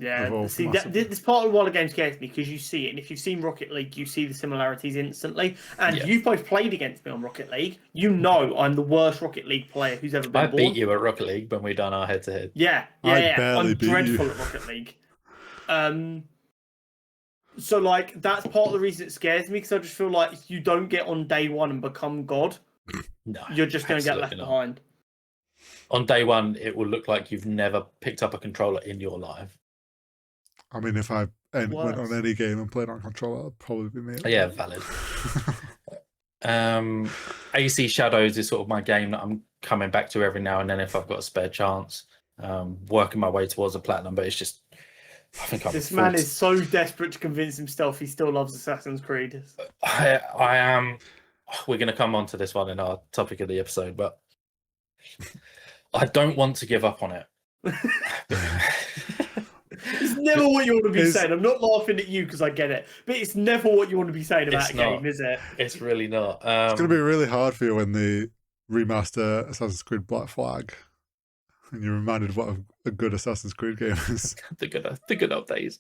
Yeah, see, this part of why the game scares me, because you see it, and if you've seen Rocket League, you see the similarities instantly. And you've both played against me on Rocket League. You know I'm the worst Rocket League player who's ever been born. I beat you at Rocket League when we done our head-to-head. Yeah. I'm dreadful at Rocket League. So, like, that's part of the reason it scares me, because I just feel like if you don't get on day one and become God, you're just going to get left behind. On day one, it will look like you've never picked up a controller in your life. I mean, if I went on any game and played on controller, that'd probably be me. Yeah, valid. AC Shadows is sort of my game that I'm coming back to every now and then if I've got a spare chance. Working my way towards a platinum, but it's just... I think this man is so desperate to convince himself he still loves Assassin's Creed. I am... We're going to come on to this one in our topic of the episode, but I don't want to give up on it. It's never what you want to be saying. I'm not laughing at you because I get it, but it's never what you want to be saying about a game, is it? It's really not. It's going to be really hard for you when they remaster Assassin's Creed Black Flag, and you're reminded of what a good Assassin's Creed game is. the good old days.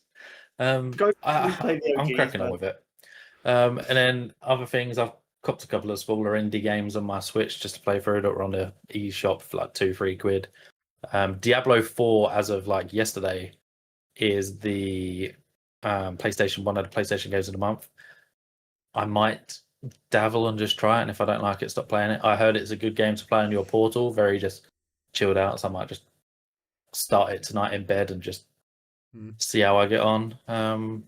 I'm cracking on with it. And then other things, I've copped a couple of smaller indie games on my Switch just to play through that were on the eShop for like £2-3. Diablo 4, as of like yesterday, is the PlayStation, one of the PlayStation games of the month. I might dabble and just try it, and if I don't like it, stop playing it. I heard it's a good game to play on your Portal, very just chilled out, so I might just start it tonight in bed and just see how I get on.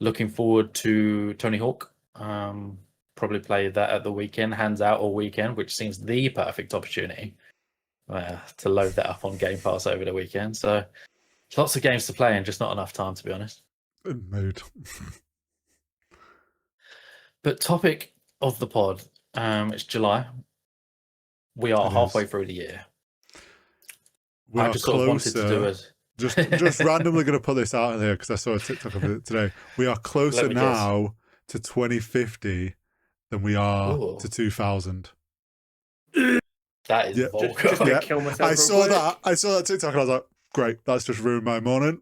Looking forward to Tony Hawk. Probably play that at the weekend, hands out all weekend, which seems the perfect opportunity to load that up on Game Pass over the weekend. So lots of games to play and just not enough time, to be honest. Good mood. But topic of the pod, it's July. We are halfway through the year. I just sort of wanted to do it. Just randomly going to put this out there because I saw a TikTok of it today. We are closer now to 2050 than we are to 2000. That is vulgar. Kill myself I saw that TikTok and I was like, great, that's just ruined my morning.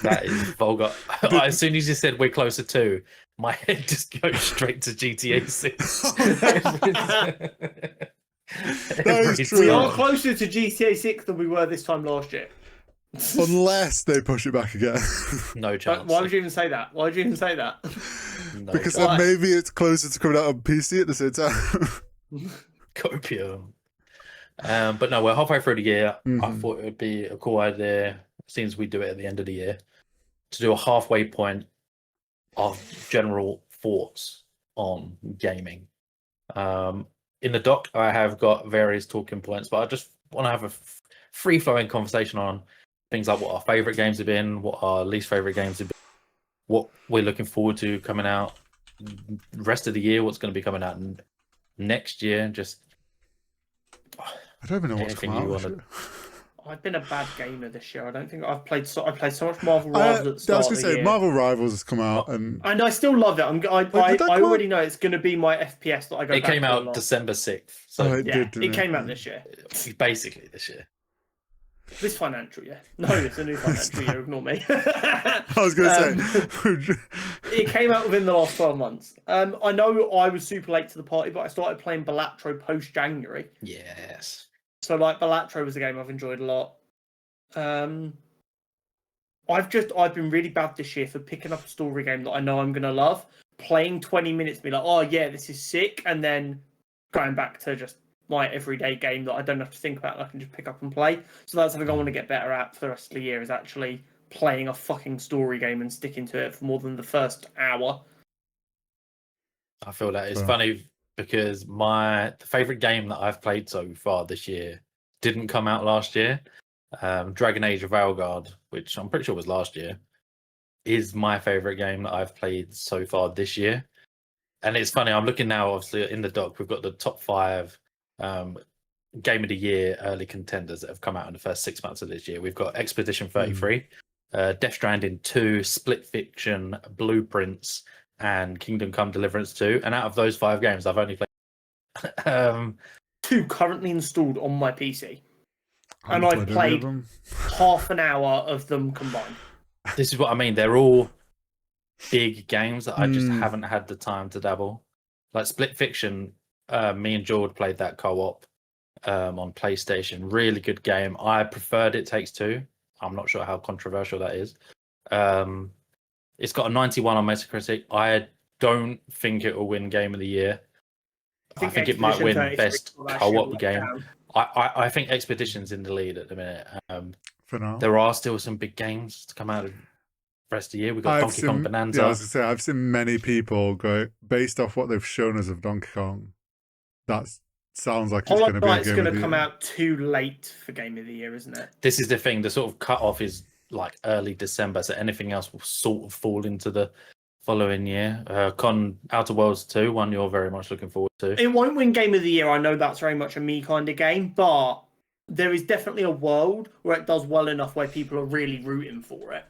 That is vulgar. As soon as you said we're closer to, my head just goes straight to GTA 6. That is true. We are closer to GTA 6 than we were this time last year. Unless they push it back again. No chance. Why would you even say that? No because then maybe it's closer to coming out on PC at the same time. Copium. But no, we're halfway through the year. I thought it would be a cool idea, since we do it at the end of the year, to do a halfway point of general thoughts on gaming. In the doc, I have got various talking points, but I just want to have a free-flowing conversation on things like what our favourite games have been, what our least favourite games have been, what we're looking forward to coming out the rest of the year, what's going to be coming out next year. Just I don't even know what's coming out. I've been a bad gamer this year. I don't think I've played so much Marvel Rivals at the start I was going to say, Marvel Rivals has come out, and I still love it. I already know it's going to be my FPS that I go. It came out December 6th, so it came out this year. Basically this year. This financial year. No, it's a new financial year. Ignore me. I was going to say. It came out within the last 12 months. I know I was super late to the party, but I started playing Balatro post-January. Yes. So, like, Balatro was a game I've enjoyed a lot. I've been really bad this year for picking up a story game that I know I'm going to love, playing 20 minutes, be like, oh, yeah, this is sick, and then going back to just my everyday game that I don't have to think about, I can just pick up and play. So that's something I want to get better at for the rest of the year, is actually playing a fucking story game and sticking to it for more than the first hour. I feel that it's funny because the favourite game that I've played so far this year didn't come out last year. Dragon Age of Valgard, which I'm pretty sure was last year, is my favourite game that I've played so far this year. And it's funny, I'm looking now, obviously, in the doc, we've got the top 5 Game of the Year early contenders that have come out in the first 6 months of this year. We've got Expedition 33, Death Stranding 2, Split Fiction, Blueprints, and Kingdom Come Deliverance 2. And out of those 5 games, I've only played 2 currently installed on my PC. And I've played half an hour of them combined. This is what I mean. They're all big games that I just haven't had the time to dabble. Like Split Fiction, me and George played that co-op on PlayStation. Really good game. I preferred It Takes Two. I'm not sure how controversial that is. It's got a 91 on Metacritic. I don't think it will win Game of the Year. I think it might win Best Co-op Game. I think Expedition's in the lead at the minute. For now, there are still some big games to come out of the rest of the year. We've got Donkey Kong Bonanza. Yeah, I was going to say, I've seen many people go, based off what they've shown us of Donkey Kong, that sounds like it's going to be a Game of the Year. It's going to come out too late for Game of the Year, isn't it? This is the thing. The sort of cut-off is like early December, so anything else will sort of fall into the following year. Outer Worlds 2, one you're very much looking forward to. It won't win Game of the Year. I know that's very much a me kind of game, but there is definitely a world where it does well enough where people are really rooting for it.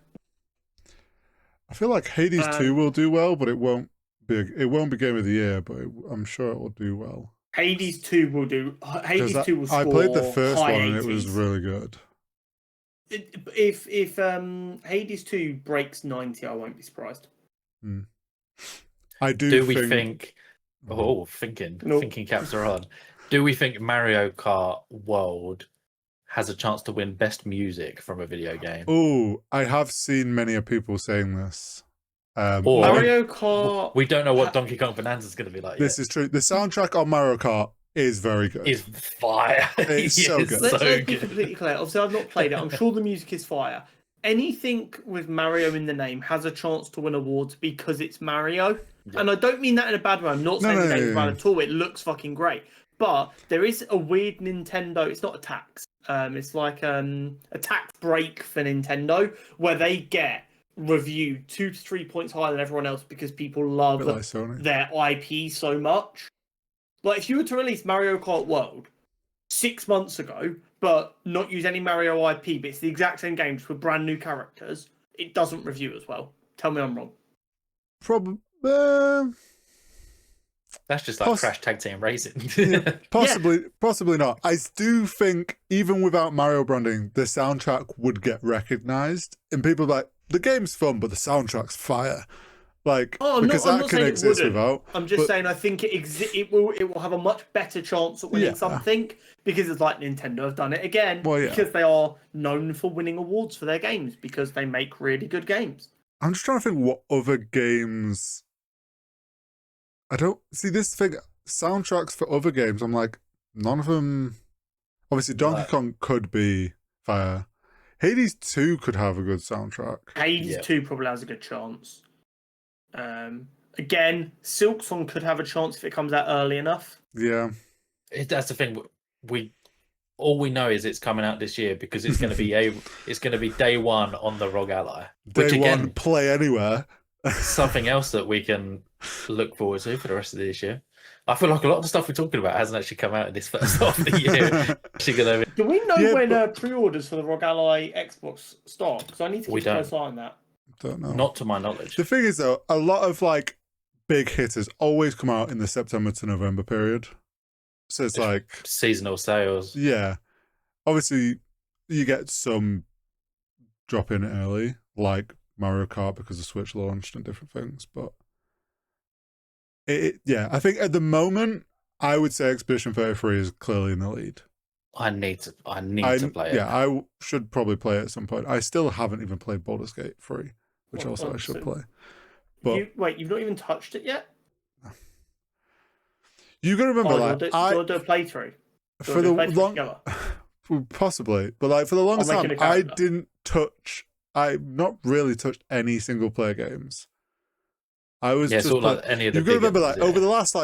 I feel like Hades 2 will do well, but it won't be Game of the Year, but I'm sure it will do well. Hades 2 will do. Hades 2 will score. I played the first one and 80s. It was really good. If Hades 2 breaks 90, I won't be surprised. I do. Do we think? Oh, thinking caps are on. Do we think Mario Kart World has a chance to win Best Music from a video game? Oh, I have seen many people saying this. Mario Kart. We don't know what Donkey Kong Bonanza is going to be like. This is true. The soundtrack on Mario Kart is very good. It's fire. It's so good. Let's be completely clear. Obviously, I've not played it. I'm sure the music is fire. Anything with Mario in the name has a chance to win awards because it's Mario. Yeah. And I don't mean that in a bad way. I'm not saying the game's bad at all. It looks fucking great. But there is a weird Nintendo. It's not a tax. It's like a tax break for Nintendo where they get reviewed 2 to 3 points higher than everyone else because people love their IP so much. Like if you were to release Mario Kart World 6 months ago, but not use any Mario IP, but it's the exact same game just with brand new characters, it doesn't review as well. Tell me I'm wrong. Probably. That's just like Crash Tag Team Racing. Yeah, possibly not. I do think even without Mario branding, the soundtrack would get recognized, and people are like, the game's fun, but the soundtrack's fire. Like, because that can exist without. I'm just saying, I think it will have a much better chance at winning something because it's like Nintendo have done it again. Because they are known for winning awards for their games because they make really good games. I'm just trying to think what other games. I don't see this thing. Soundtracks for other games. I'm like, none of them. Obviously, Donkey Kong could be fire. Hades 2 could have a good soundtrack. Hades 2 probably has a good chance. Again, Silk Song could have a chance if it comes out early enough. Yeah, that's the thing. All we know is it's coming out this year because it's going to be it's going to be day one on the ROG Ally. Which again, play anywhere. Something else that we can look forward to for the rest of this year. I feel like a lot of the stuff we're talking about hasn't actually come out in this first half of the year. Do we know when pre-orders for the ROG Ally Xbox start? Because I need to keep a close eye on that. Don't know. Not to my knowledge. The thing is, though, a lot of like big hitters always come out in the September to November period. So it's like seasonal sales. Yeah. Obviously, you get some drop in early, like Mario Kart because the Switch launched and different things. But I think at the moment, I would say Expedition 33 is clearly in the lead. I need to play it. Yeah, I should probably play it at some point. I still haven't even played Baldur's Gate 3, which I should play. But you've not even touched it yet? You got to remember, you'll do a playthrough. For the long, possibly, but like for the longest time, I've not really touched any single player games. I was just like any of the. You got to remember, like over the last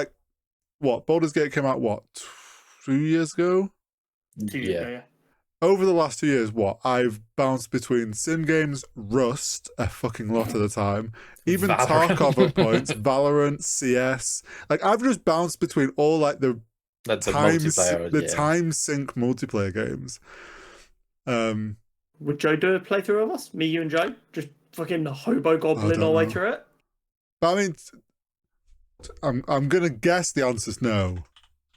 Baldur's Gate came out 2 years ago. 2 years ago, yeah. Over the last 2 years, I've bounced between sim games, Rust, a fucking lot of the time, even Tarkov at points, Valorant, CS. Like I've just bounced between all like the time sync multiplayer games. Would Joe do a playthrough of us? Me, you, and Joe, just fucking hobo goblin our way through it. But I mean, I'm gonna guess the answer's no.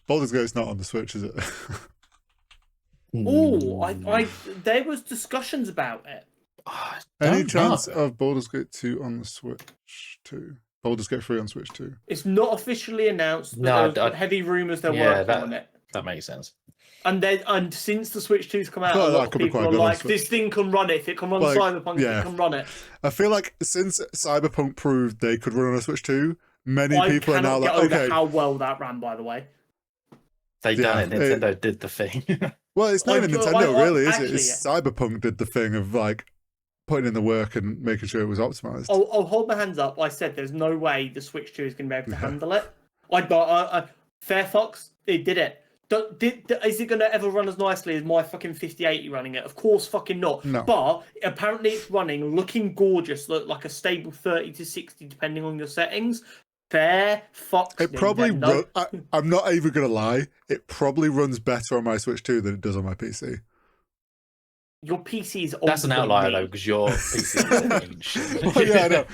Baldur's Gate's not on the Switch, is it? Oh, there was discussions about it. Any chance of Baldur's Gate 2 on the Switch 2? Baldur's Gate 3 on Switch 2? It's not officially announced, but there's heavy rumours they're working on it. That makes sense. And since the Switch 2's come out, a lot of people are like, this thing can run it. If it can run Cyberpunk, it can run it. I feel like since Cyberpunk proved they could run on a Switch 2, many people are now like, okay. How well that ran, by the way. They done it. Nintendo did the thing. Well, it's not even Nintendo, really, is it? It's Cyberpunk did the thing of like putting in the work and making sure it was optimized. I'll hold my hands up. I said there's no way the Switch 2 is going to be able to handle it. Fairfox, it did it. Is it going to ever run as nicely as my fucking 5080 running it? Of course fucking not. No. But apparently it's running, looking gorgeous, look like a stable 30 to 60 depending on your settings. It probably I'm not even going to lie. It probably runs better on my Switch 2 than it does on my PC. Your PC is older. That's an outlier though, because your PC is well, yeah, I know.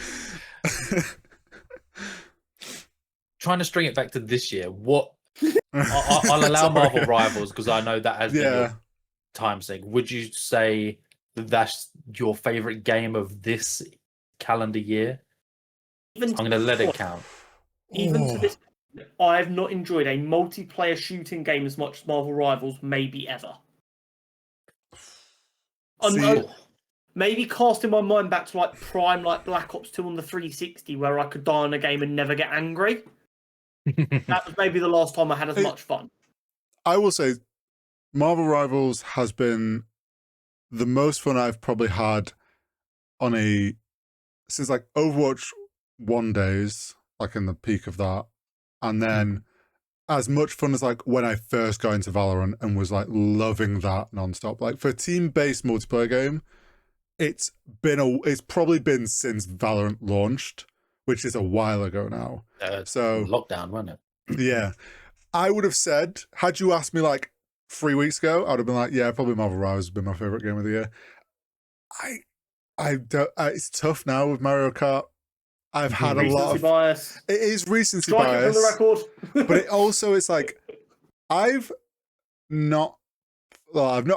Trying to string it back to this year, what I'll allow Marvel Rivals because I know that has been your time sink. Would you say that that's your favorite game of this calendar year? I'm going to let it count. Even to this, I've not enjoyed a multiplayer shooting game as much as Marvel Rivals, maybe ever. Maybe casting my mind back to like prime, like Black Ops 2 on the 360, where I could die on a game and never get angry. That was maybe the last time I had as much fun. I will say, Marvel Rivals has been the most fun I've probably had since like Overwatch 1 days, like in the peak of that, and then as much fun as like when I first got into Valorant and was like loving that nonstop. Like for a team-based multiplayer game, it's probably been since Valorant launched, which is a while ago now. So lockdown, wasn't it? Yeah, I would have said, had you asked me like 3 weeks ago, I would have been like, yeah, probably Marvel Rivals has been my favorite game of the year. I don't. It's tough now with Mario Kart. I've had a lot of bias. It is recency bias. Strike it from the record. But it also is like I've not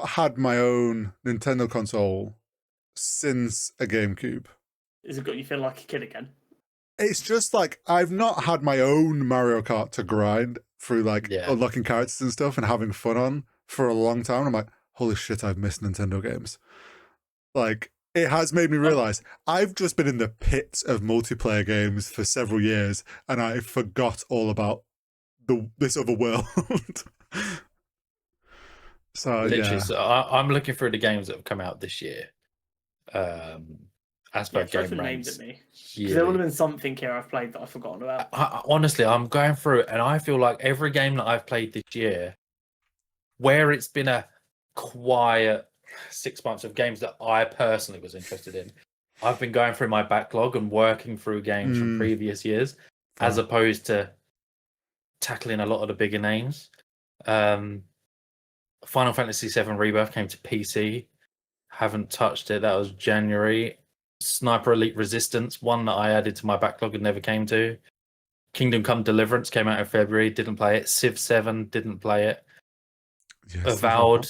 had my own Nintendo console since a GameCube. Has it got you feeling like a kid again? It's just like I've not had my own Mario Kart to grind through like unlocking characters and stuff and having fun on for a long time. I'm like, holy shit, I've missed Nintendo games. Like, it has made me realize I've just been in the pits of multiplayer games for several years and I forgot all about this other world. So literally, so I'm looking through the games that have come out this year. As per game ranks. There would have been something here I've played that I've forgotten about. Honestly, I'm going through it and I feel like every game that I've played this year, where it's been a quiet 6 months of games that I personally was interested in, I've been going through my backlog and working through games from previous years, as opposed to tackling a lot of the bigger names. Final Fantasy VII Rebirth came to PC. Haven't touched it. That was January. Sniper Elite Resistance, one that I added to my backlog and never came to. Kingdom Come Deliverance came out in February. Didn't play it. Civ 7, didn't play it. Yes, Avowed,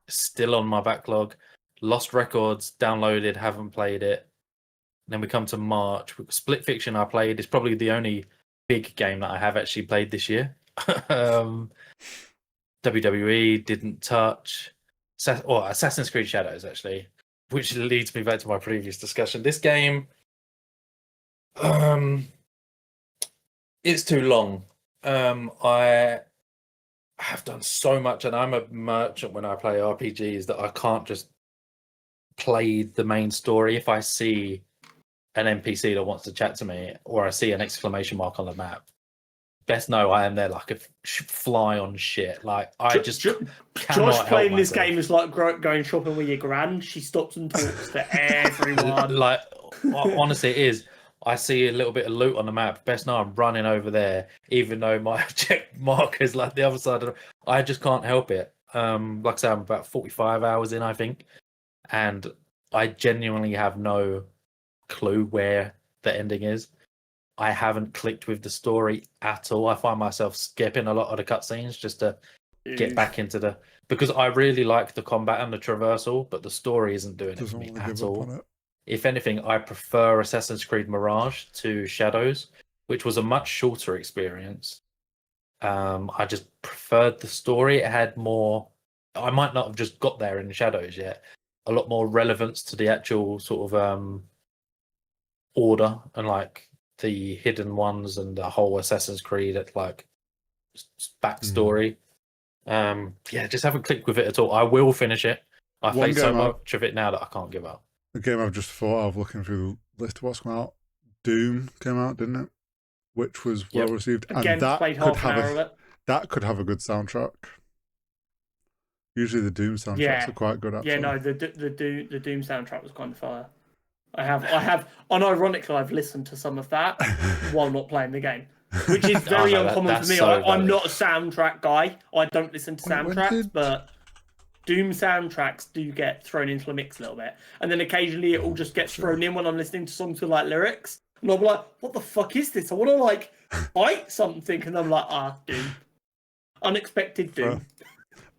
still on my backlog. Lost Records, downloaded, haven't played it. Then we come to March. Split Fiction I played. It's probably the only big game that I have actually played this year. WWE, didn't touch. Assassin's Creed Shadows, actually. Which leads me back to my previous discussion. This game, it's too long. I have done so much, and I'm a merchant when I play RPGs, that I can't just play the main story. If I see an NPC that wants to chat to me, or I see an exclamation mark on the map, best know I am there like a fly on shit. Like I just Josh playing this game is like going shopping with your gran. She stops and talks to everyone. Like honestly, it is. I see a little bit of loot on the map. Best know I'm running over there, even though my check marker is like the other side of it. I just can't help it. Like I said, I'm about 45 hours in, I think, and I genuinely have no clue where the ending is. I haven't clicked with the story at all. I find myself skipping a lot of the cutscenes just to get back into the, because I really like the combat and the traversal, but the story isn't doing it for me at all. If anything, I prefer Assassin's Creed Mirage to Shadows, which was a much shorter experience. I just preferred the story. It had more. I might not have just got there in Shadows yet. A lot more relevance to the actual sort of order and like the hidden ones and the whole Assassin's Creed like backstory. Just haven't clicked with it at all. I will finish it. I play so much of it now that I can't give up. The game I've just thought of looking through the list of what's come out, Doom came out, didn't it? Which was well received. Again, and that played could half an hour of it. That could have a good soundtrack. Usually the Doom soundtracks are quite good, actually. Yeah, no, the Doom soundtrack was kind of fire. I have, unironically, I've listened to some of that while not playing the game, which is very uncommon for me. I'm not a soundtrack guy. I don't listen to soundtracks, but Doom soundtracks do get thrown into the mix a little bit, and then occasionally it all just gets thrown in when I'm listening to songs with like lyrics, and I'll be like, "What the fuck is this? I want to like fight something," and I'm like, Doom, unexpected Doom.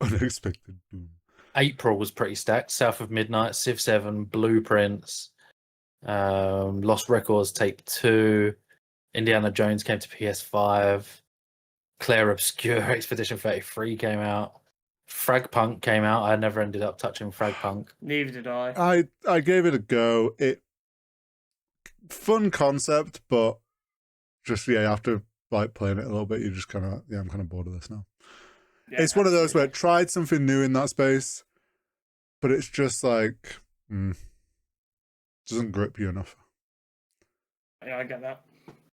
Unexpected Doom. April was pretty stacked. South of Midnight, Civ 7, Blueprints, Lost Records Tape 2, Indiana Jones came to PS5, Claire Obscure Expedition 33 came out, Fragpunk came out. I never ended up touching Fragpunk. Neither did I. I gave it a go. Fun concept, but just after like playing it a little bit, you're just kind of I'm kind of bored of this now. Yeah, it's one of those where it tried something new in that space, but it's just like doesn't grip you enough. Yeah, I get that.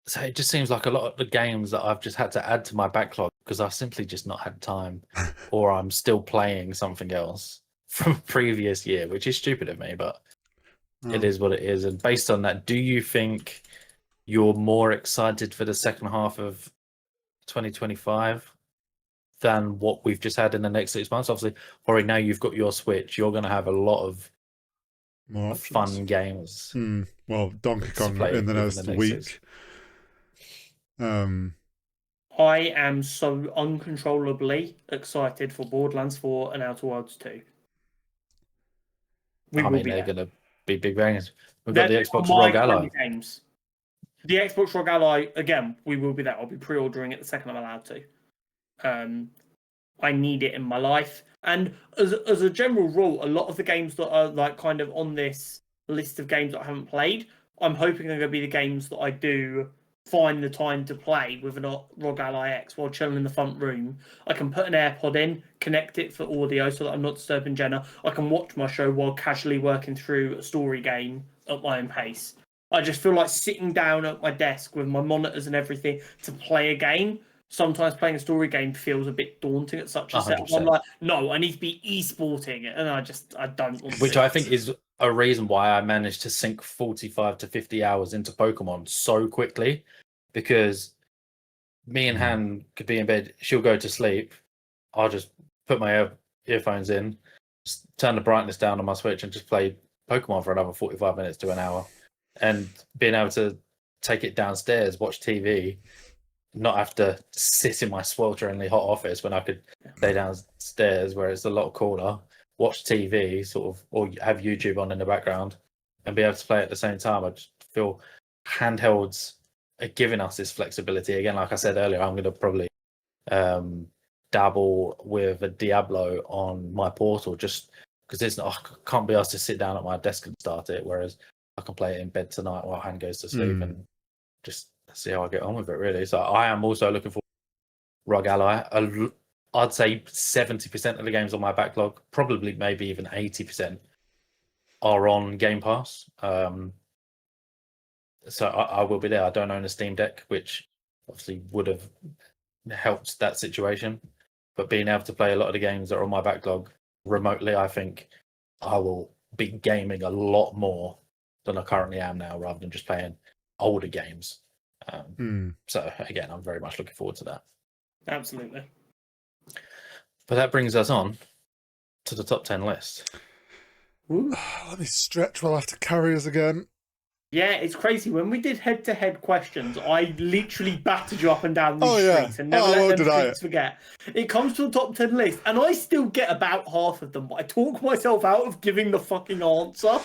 So it just seems like a lot of the games that I've just had to add to my backlog because I've simply just not had time, or I'm still playing something else from a previous year, which is stupid of me, but it is what it is. And based on that, do you think you're more excited for the second half of 2025 than what we've just had in the next 6 months? Obviously, Hori, now you've got your Switch, you're going to have a lot of more fun games. Well, Donkey Kong in the next week. I am so uncontrollably excited for Borderlands 4 and Outer Worlds 2. They're going to be big bangers. We've got the Xbox ROG Ally games. The Xbox ROG Ally, again, we will be there. I'll be pre-ordering it the second I'm allowed to. I need it in my life. And as a general rule, a lot of the games that are like kind of on this list of games that I haven't played, I'm hoping they're going to be the games that I do find the time to play with a ROG Ally X while chilling in the front room. I can put an AirPod in, connect it for audio so that I'm not disturbing Jenna. I can watch my show while casually working through a story game at my own pace. I just feel like sitting down at my desk with my monitors and everything to play a game. Sometimes playing a story game feels a bit daunting at such a setup. I'm like, no, I need to be e-sporting it, and I don't want to. Which I think is a reason why I managed to sink 45 to 50 hours into Pokemon so quickly, because me and Han could be in bed, she'll go to sleep, I'll just put my earphones in, just turn the brightness down on my Switch and just play Pokemon for another 45 minutes to an hour. And being able to take it downstairs, watch TV, not have to sit in my swelteringly hot office when I could stay downstairs where it's a lot cooler, watch TV sort of, or have YouTube on in the background and be able to play at the same time. I just feel handhelds are giving us this flexibility. Again, like I said earlier, I'm going to probably dabble with a Diablo on my Portal just because I can't be asked to sit down at my desk and start it, whereas I can play it in bed tonight while Han goes to sleep and just see how I get on with it, really. So I am also looking for ROG Ally. I'd say 70% of the games on my backlog, probably maybe even 80%, are on Game Pass. So I will be there. I don't own a Steam Deck, which obviously would have helped that situation. But being able to play a lot of the games that are on my backlog remotely, I think I will be gaming a lot more than I currently am now, rather than just playing older games. So again, I'm very much looking forward to that. Absolutely. But that brings us on to the top 10 list. Let me stretch while I have to carry us again. Yeah, it's crazy. When we did head-to-head questions, I literally battered you up and down these streets and never let them streets forget. It comes to a top 10 list, and I still get about half of them, but I talk myself out of giving the fucking answer.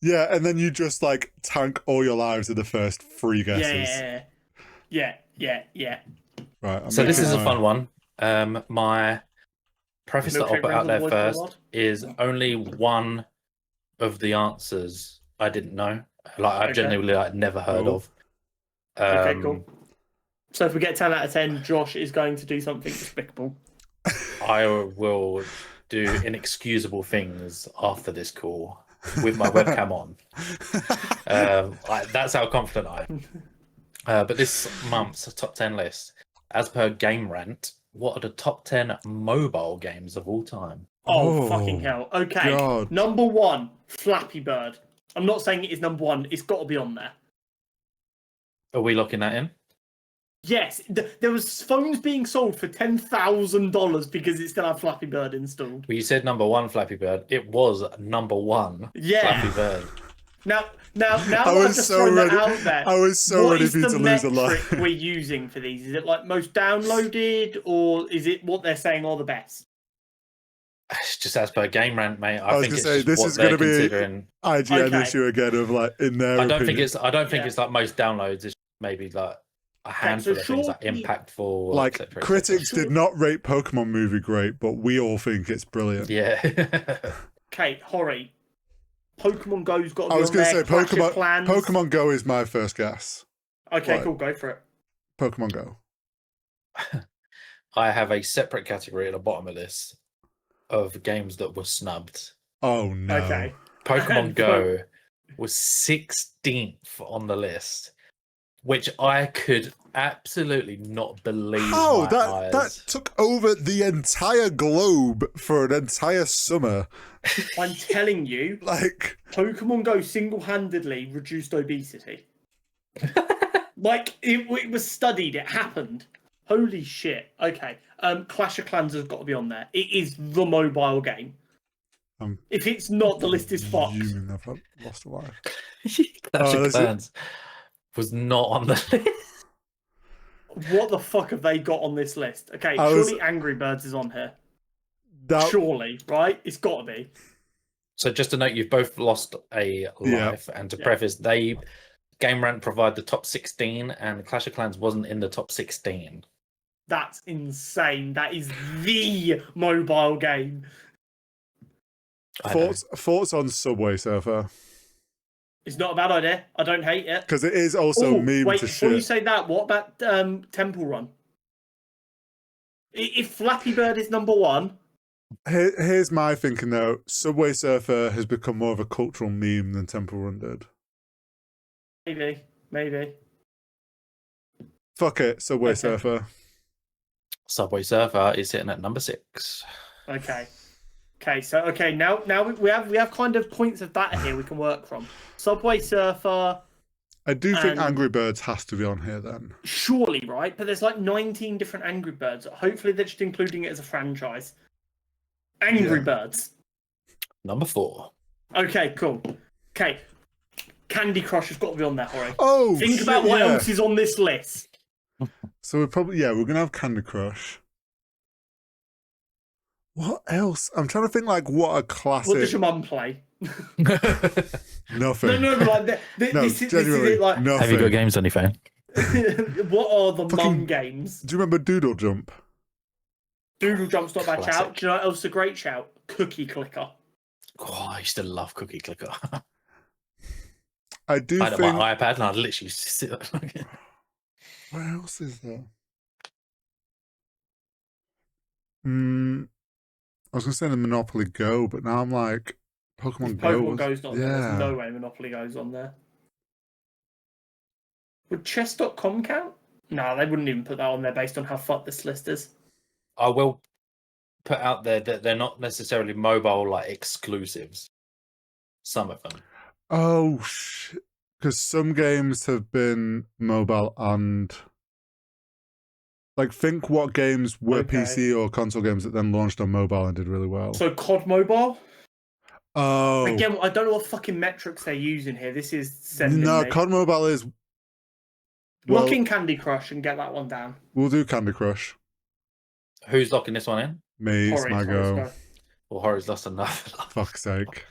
Yeah, and then you just like tank all your lives in the first 3 guesses. Yeah. Right. So this is a fun one. My preface that I'll put out there first is only one of the answers I didn't know. Like I've genuinely never heard of. Okay, cool. So if we get 10 out of 10, Josh is going to do something despicable. I will do inexcusable things after this call with my webcam on. That's how confident I am. But this month's top 10 list, as per Game Rant, what are the top 10 mobile games of all time? Oh fucking hell. Okay. God. Number 1, Flappy Bird. I'm not saying it is number 1. It's got to be on there. Are we locking that in? Yes. There was phones being sold for $10,000 because it still had Flappy Bird installed. Well, you said number 1 Flappy Bird. It was number 1 Flappy Bird. Now I was just so ready. That out there. I was so ready for you to lose a lot. What is the metric we're using for these? Is it like most downloaded, or is it what they're saying are the best? It's just as per Game Rant, mate. I was going to say this is going to be an IGN issue again of like in their. I don't think it's like most downloads. It's maybe like a handful of things like impactful. Like et cetera, critics did not rate Pokemon movie great, but we all think it's brilliant. Yeah. Okay, Hori. Pokemon Go's got to be on there. I was going to say Pokemon Go is my first guess. Okay, cool. Go for it. Pokemon Go. I have a separate category at the bottom of this of games that were snubbed. Oh no. Okay. Pokemon Go was 16th on the list, which I could absolutely not believe. How that took over the entire globe for an entire summer. I'm telling you, like Pokemon Go single-handedly reduced obesity. Like it was studied, it happened. Holy shit. Okay. Clash of Clans has got to be on there. It is the mobile game. If it's not, the list is fucked. I've lost a life. Clash of Clans was not on the list. What the fuck have they got on this list? Okay, surely Angry Birds is on here. Surely, right? It's got to be. So just to note, you've both lost a life, and to preface, Game Rant provide the top 16, and Clash of Clans wasn't in the top 16. That's insane. That is the mobile game. Thoughts on Subway Surfer? It's not a bad idea. I don't hate it. Because it is also meme to shit. Before you say that, what about Temple Run? If Flappy Bird is number 1... Here's my thinking though. Subway Surfer has become more of a cultural meme than Temple Run did. Maybe. Fuck it, Subway Surfer. Subway Surfer is sitting at number 6. Okay. So now we have kind of points of data here we can work from. Subway Surfer. I do think Angry Birds has to be on here then. Surely, right? But there's like 19 different Angry Birds. Hopefully they're just including it as a franchise. Angry Birds. Number 4. Okay, cool. Okay. Candy Crush has got to be on there, Hori. Oh, think about what else is on this list. So we're probably we're gonna have Candy Crush. What else? I'm trying to think like what a classic. What does your mum play? Nothing. No, like this is it. Like, nothing. Have you got games on your phone? What are the mum games? Do you remember Doodle Jump? Doodle Jump's not a bad shout. Do you know what else is a great shout? Cookie Clicker. Oh, I used to love Cookie Clicker. I had my iPad and I'd literally sit there. What else is there? I was going to say the Monopoly Go, but now I'm like, Pokemon Go. Pokemon Go's not there. There's no way Monopoly Go's on there. Would chess.com count? No, they wouldn't even put that on there based on how fucked this list is. I will put out there that they're not necessarily mobile like exclusives. Some of them. Oh, shit. Because some games have been mobile and... Like, think what games were PC or console games that then launched on mobile and did really well. So COD Mobile? Oh. Again, I don't know what fucking metrics they're using here. This is sending No, me. COD Mobile is... Well, lock in Candy Crush and get that one down. We'll do Candy Crush. Who's locking this one in? Me, it's my go. Well, Horry's lost another. Fuck's sake.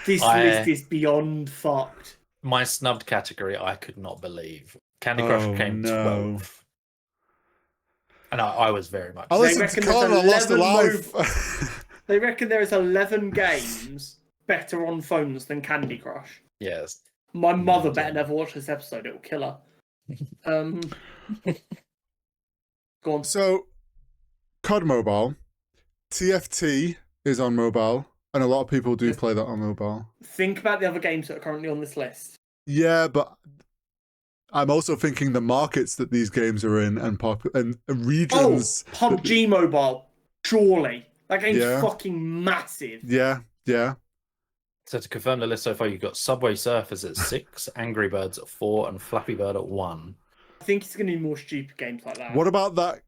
This list is beyond fucked. My snubbed category, I could not believe. Candy Crush came 12. And I was very much... I listened to COD and I lost a life. They reckon there is 11 games better on phones than Candy Crush. Yes. My mother better never watch this episode. It will kill her. Go on. So, COD Mobile, TFT is on mobile, and a lot of people do play that on mobile. Think about the other games that are currently on this list. Yeah, but I'm also thinking the markets that these games are in and regions. Oh, PUBG Mobile, surely. That game's fucking massive. Yeah. So to confirm the list so far, you've got Subway Surfers at 6, Angry Birds at 4, and Flappy Bird at 1. I think it's going to be more stupid games like that. What about that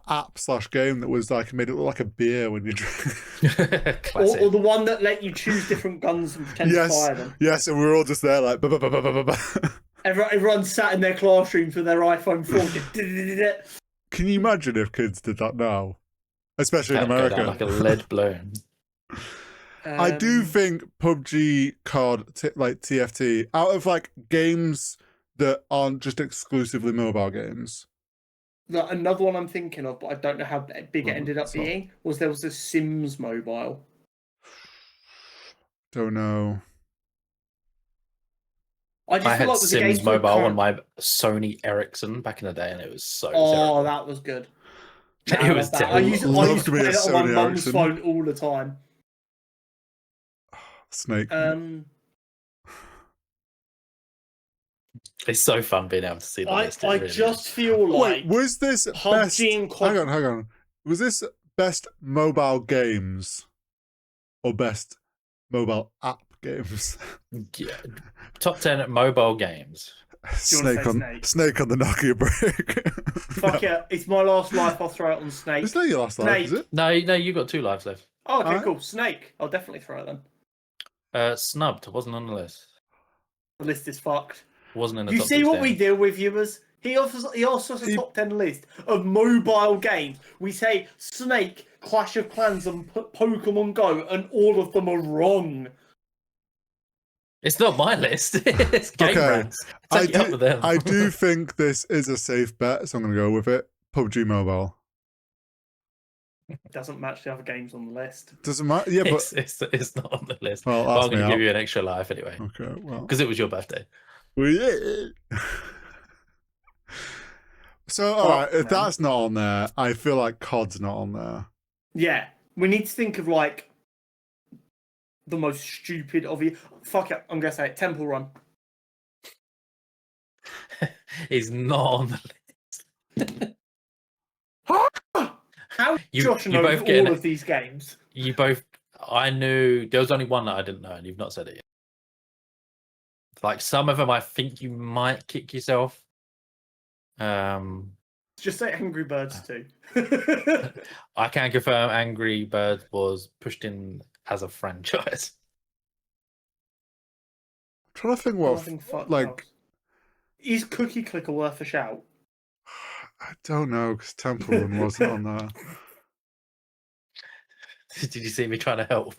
app/game that was like made it look like a beer when you drink? or the one that let you choose different guns and pretend to fire them? Yes, and we were all just there like... Everyone sat in their classrooms with their iPhone 4. Can you imagine if kids did that now? Especially in America. Like a lead balloon. I do think PUBG, COD, like TFT, out of like games that aren't just exclusively mobile games. Another one I'm thinking of, but I don't know how big it ended up being, there was a Sims Mobile. Don't know. I had Sims Mobile on my Sony Ericsson back in the day, and it was so terrible. That was good. It was terrible. I used to play it on my mum's phone all the time. Snake. It's so fun being able to see the list. I just feel like... Wait, was this best... Hang on. Was this best mobile games or best mobile app games? Yeah. Top 10 mobile games. Snake on the Nokia brick. Fuck yeah, it's my last life. I'll throw it on Snake. It's not your last life, is it? No, you got 2 lives left. Oh, okay, cool. Snake. I'll definitely throw it then. Snubbed. Wasn't on the list. The list is fucked. Wasn't in the top 10. You see what we deal with, viewers? He offers us a top 10 list of mobile games. We say Snake, Clash of Clans, and Pokemon Go, and all of them are wrong. It's not my list. It's Game Rants. I do think this is a safe bet, so I'm going to go with it. PUBG Mobile. Doesn't match the other games on the list. Doesn't matter. Yeah, but it's not on the list. Well, I'm going to give you an extra life anyway. Okay, well, because it was your birthday. Well, yeah. So, all right, if that's not on there, I feel like COD's not on there. Yeah, we need to think of like the most stupid of you. Fuck it, I'm gonna say it. Temple Run. He's not on the list. How Josh knows all of these games? You both. I knew there was only one that I didn't know, and you've not said it yet. Like some of them, I think you might kick yourself. Just say Angry Birds too. I can confirm Angry Birds was pushed in as a franchise. I'm trying to think what, like, is Cookie Clicker worth a shout? I don't know, because Temple Run wasn't on there. Did you see me trying to help?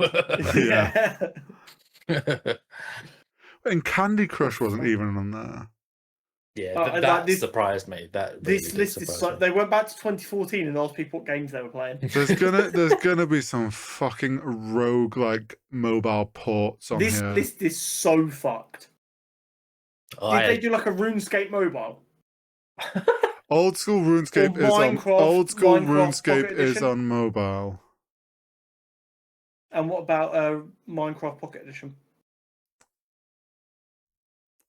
Yeah. And Candy Crush wasn't even on there. Yeah, that surprised me. This list is so... They went back to 2014 and asked people what games they were playing. There's gonna be some fucking rogue like mobile ports on here. This list is so fucked. Did they do like a RuneScape mobile? Old school RuneScape is on mobile. And what about Minecraft Pocket Edition?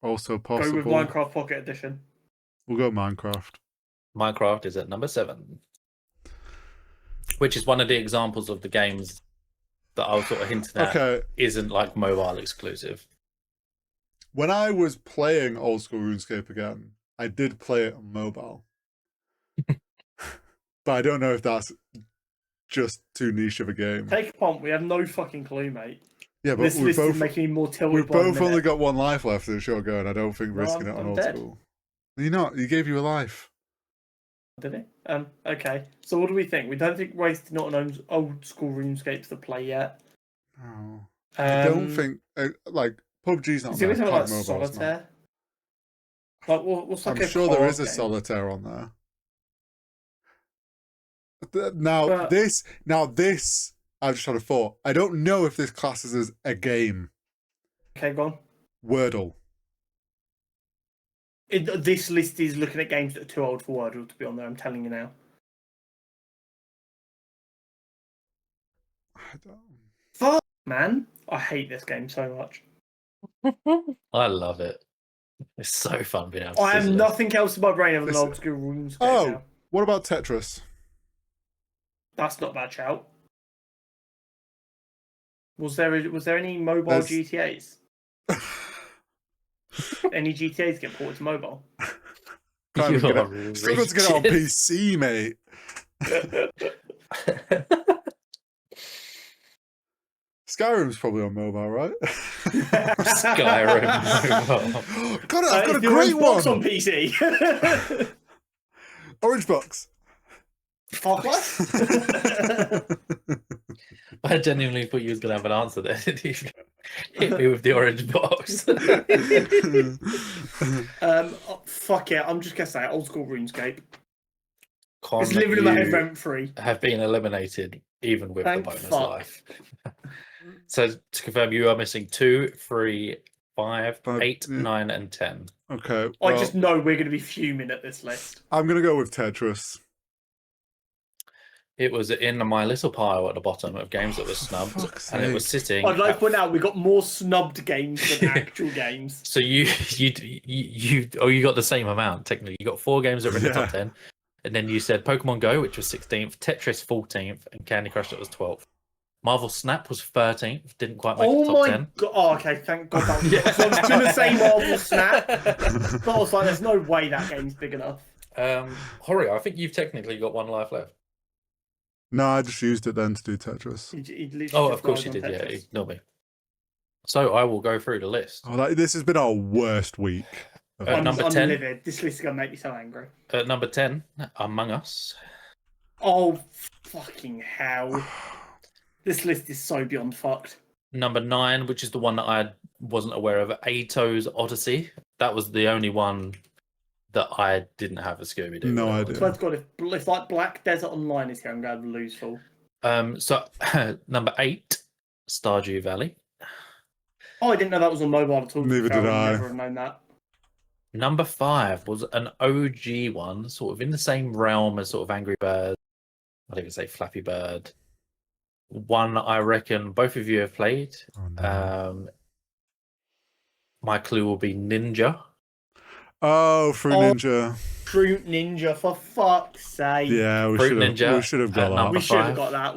Also possible. Go with Minecraft Pocket Edition. We'll go Minecraft. Minecraft is at number 7. Which is one of the examples of the games that I was sort of hinting at isn't like mobile exclusive. When I was playing old school RuneScape again, I did play it on mobile. But I don't know if that's just too niche of a game. Take a punt, we have no fucking clue, mate. Yeah, but this list is making me more tilted. We've both only got one life left in the short go, and I don't think risking it on old school. You're not. You gave you a life. Did he? Okay. So what do we think? We don't think wasting not on old school RuneScape to play yet. No. I don't think like PUBG's not there. Like solitaire. Like, what's like I'm sure there is a solitaire on there. Now this, I just had a thought. I don't know if this classes as a game. Okay, go on. Wordle. This list is looking at games that are too old for Wordle to be on there. I'm telling you now. Fuck, man. I hate this game so much. I love it. It's so fun being able to I have nothing else in my brain of an old school RuneScape now. What about Tetris? That's not a bad shout. Was there any mobile GTAs? Any GTAs get ported to mobile? Struggle to get it on PC, mate. Skyrim's probably on mobile, right? Skyrim mobile. God, I've got a great one on PC. Orange Box. Fuck what? I genuinely thought you was gonna have an answer there. Hit me with the orange box. Fuck it. I'm just gonna say old school RuneScape. It's living in my head rent free. Have been eliminated even with the bonus life. So to confirm, you are missing 2, 3, 5, 8, 9, and 10. Okay. Well, I just know we're going to be fuming at this list. I'm going to go with Tetris. It was in my little pile at the bottom of games that were snubbed, and it was sitting. I'd like to point out we got more snubbed games than actual games. So you got the same amount technically. You got 4 games that were in the top 10, and then you said Pokemon Go, which was 16th, Tetris 14th, and Candy Crush that was 12th. Marvel Snap was 13th, didn't quite make the top 10. God. Oh, okay, thank God. I was going to say Marvel Snap, but I was like, there's no way that game's big enough. Hori, I think you've technically got 1 life left. No, I just used it then to do Tetris. Of course you did, yeah, ignore me. So I will go through the list. This has been our worst week. Number 10. Livid. This list is going to make me so angry. At number 10, Among Us. Oh, fucking hell. This list is so beyond fucked. Number 9, which is the one that I wasn't aware of, Ato's Odyssey. That was the only one that I didn't have a Scooby-Doo. No idea. So God, if like Black Desert Online is here, I'm going to lose full. So number 8, Stardew Valley. Oh, I didn't know that was on mobile at all. Neither did I. Never have known that. Number 5 was an OG one, sort of in the same realm as sort of Angry Bird. I'd even say Flappy Bird. One I reckon both of you have played. Oh, no. My clue will be Ninja. Oh, Fruit Ninja. Fruit Ninja, for fuck's sake. Yeah, we should have got that. We should have got that.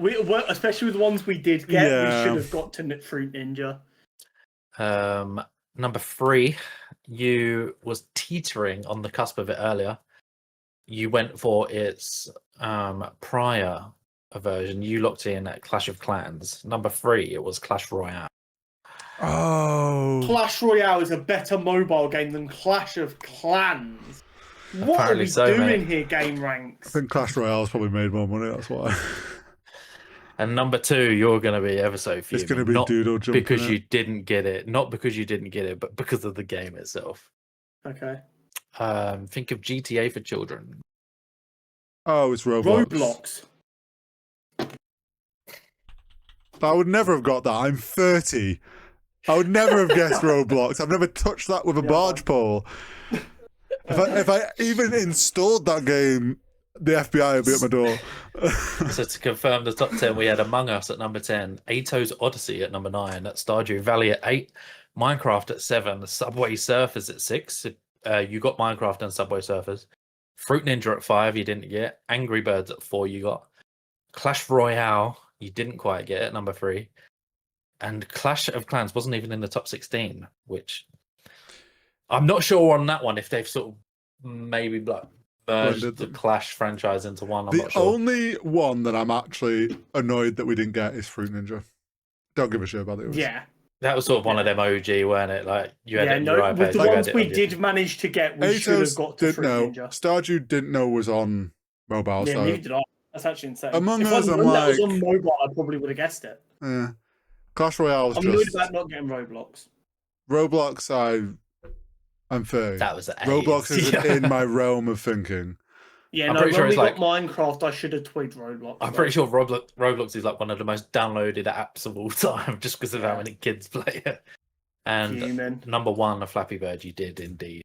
Especially with the ones we did get, we should have got to Fruit Ninja. Number 3, you was teetering on the cusp of it earlier. You went for its prior version. You locked in at Clash of Clans. Number 3, it was Clash Royale. Oh. Clash Royale is a better mobile game than Clash of Clans. What Apparently are we doing here, Game Ranks? I think Clash Royale's probably made more money, that's why. And number 2, you're going to be ever so fuming. It's going to be Doodle Jump. Because you didn't get it. Not because you didn't get it, but because of the game itself. Okay. Think of GTA for children. Oh, it's Roblox. Roblox. I would never have got that. I'm 30. I would never have guessed Roblox. I've never touched that with a barge pole. If I even installed that game, the FBI would be at my door. So to confirm the top 10, we had Among Us at number 10, Ato's Odyssey at number 9, Stardew Valley at 8, Minecraft at 7, Subway Surfers at 6. You got Minecraft and Subway Surfers. Fruit Ninja at 5, you didn't get. Angry Birds at 4, you got. Clash Royale, you didn't quite get at number 3. And Clash of Clans wasn't even in the top 16, which I'm not sure on that one if they've sort of maybe merged the Clash franchise into one. I'm not sure. The only one that I'm actually annoyed that we didn't get is Fruit Ninja. Don't give a shit about it. Yeah. That was sort of one of them OG, weren't it? Like you had it on your iPad. With the ones we did manage to get, we should have got to Fruit Ninja. Stardew didn't know was on mobile. Yeah, so neither did I. That's actually insane. Among if Us, I'd known that was on mobile, I probably would have guessed it. Yeah. Clash Royale was I'm annoyed about not getting Roblox. Roblox, I'm 30. That was Roblox isn't in my realm of thinking. Yeah, when we got Minecraft, I should have tweeted Roblox. I'm pretty sure Roblox is like one of the most downloaded apps of all time, just because of how many kids play it. And number one, a Flappy Bird, you did indeed.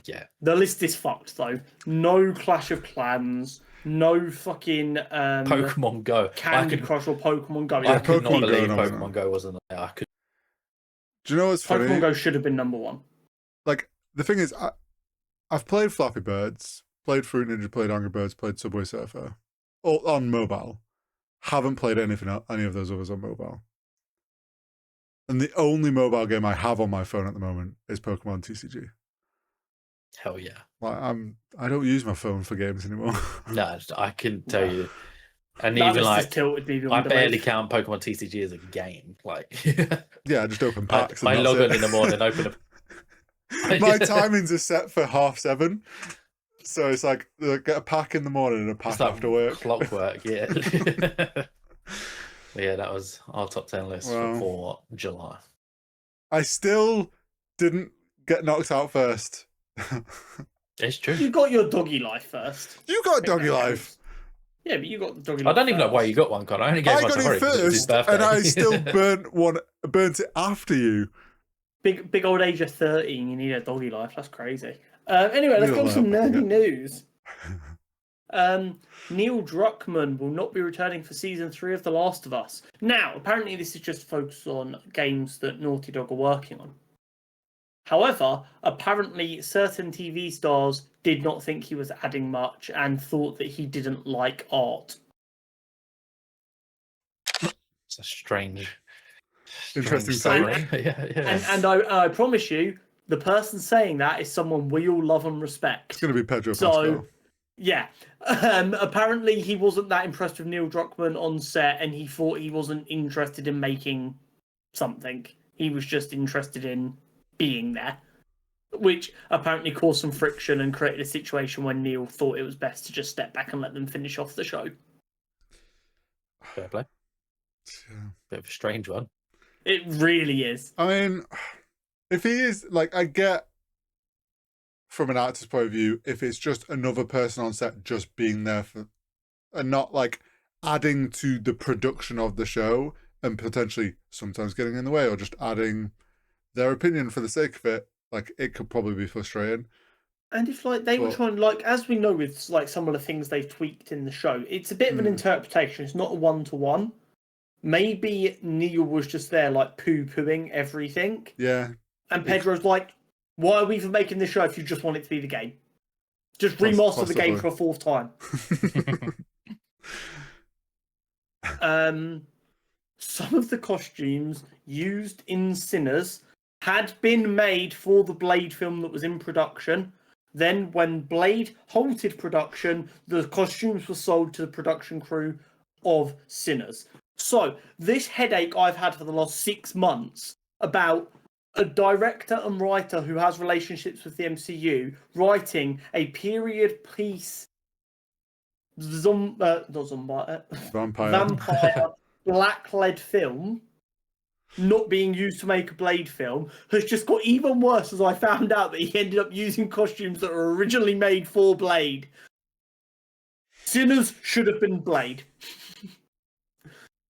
Yeah. The list is fucked though. No Clash of Clans. No fucking Pokemon Go. Candy Crush or Pokemon Go. I could not believe Pokemon Go wasn't there. I could. Do you know what's funny? Pokemon Go should have been number one. Like the thing is, I've played Flappy Birds, played Fruit Ninja, played Angry Birds, played Subway Surfer, all on mobile. Haven't played any of those others on mobile. And the only mobile game I have on my phone at the moment is Pokemon TCG. Hell yeah! Like I don't use my phone for games anymore. No, I can tell you. And even like, I barely count Pokemon TCG as a game. Like, yeah, I just open packs. I log on in the morning, open a. My timings are set for 7:30, so it's like get a pack in the morning and a pack after work. Clockwork, yeah. Yeah, that was our top 10 list for July. I still didn't get knocked out first. It's true. You got your doggy life first. You got doggy life. Yeah, but you got the doggy life. I don't even know why you got one, Con. I only gave one to Hurry because it was his birthday. And I still burnt it after you. Big old age of 13, you need a doggy life. That's crazy. Anyway, let's go on some nerdy news. Neil Druckmann will not be returning for season 3 of The Last of Us. Now, apparently this is just focused on games that Naughty Dog are working on. However, apparently certain TV stars did not think he was adding much and thought that he didn't like art. It's a strange, interesting story. Yeah. And I promise you, the person saying that is someone we all love and respect. It's going to be Pedro Pascal. Yeah. Apparently he wasn't that impressed with Neil Druckmann on set and he thought he wasn't interested in making something. He was just interested in being there, which apparently caused some friction and created a situation when Neil thought it was best to just step back and let them finish off the show. Fair play. Yeah. Bit of a strange one. It really is. I mean, if he is, like, I get from an actor's point of view, if it's just another person on set just being there for, and not like adding to the production of the show and potentially sometimes getting in the way or just adding their opinion for the sake of it, like it could probably be frustrating. And if like they were trying, like as we know with like some of the things they've tweaked in the show, it's a bit of an interpretation. It's not a 1-to-1. Maybe Neil was just there like poo-pooing everything. Yeah. And Pedro's like, why are we even making this show if you just want it to be the game? Just remaster the game for a 4th time. Some of the costumes used in Sinners had been made for the Blade film that was in production. Then when Blade halted production, the costumes were sold to the production crew of Sinners. So this headache I've had for the last 6 months about a director and writer who has relationships with the MCU writing a period piece vampire black-led film not being used to make a Blade film has just got even worse as I found out that he ended up using costumes that were originally made for Blade. Sinners should have been Blade.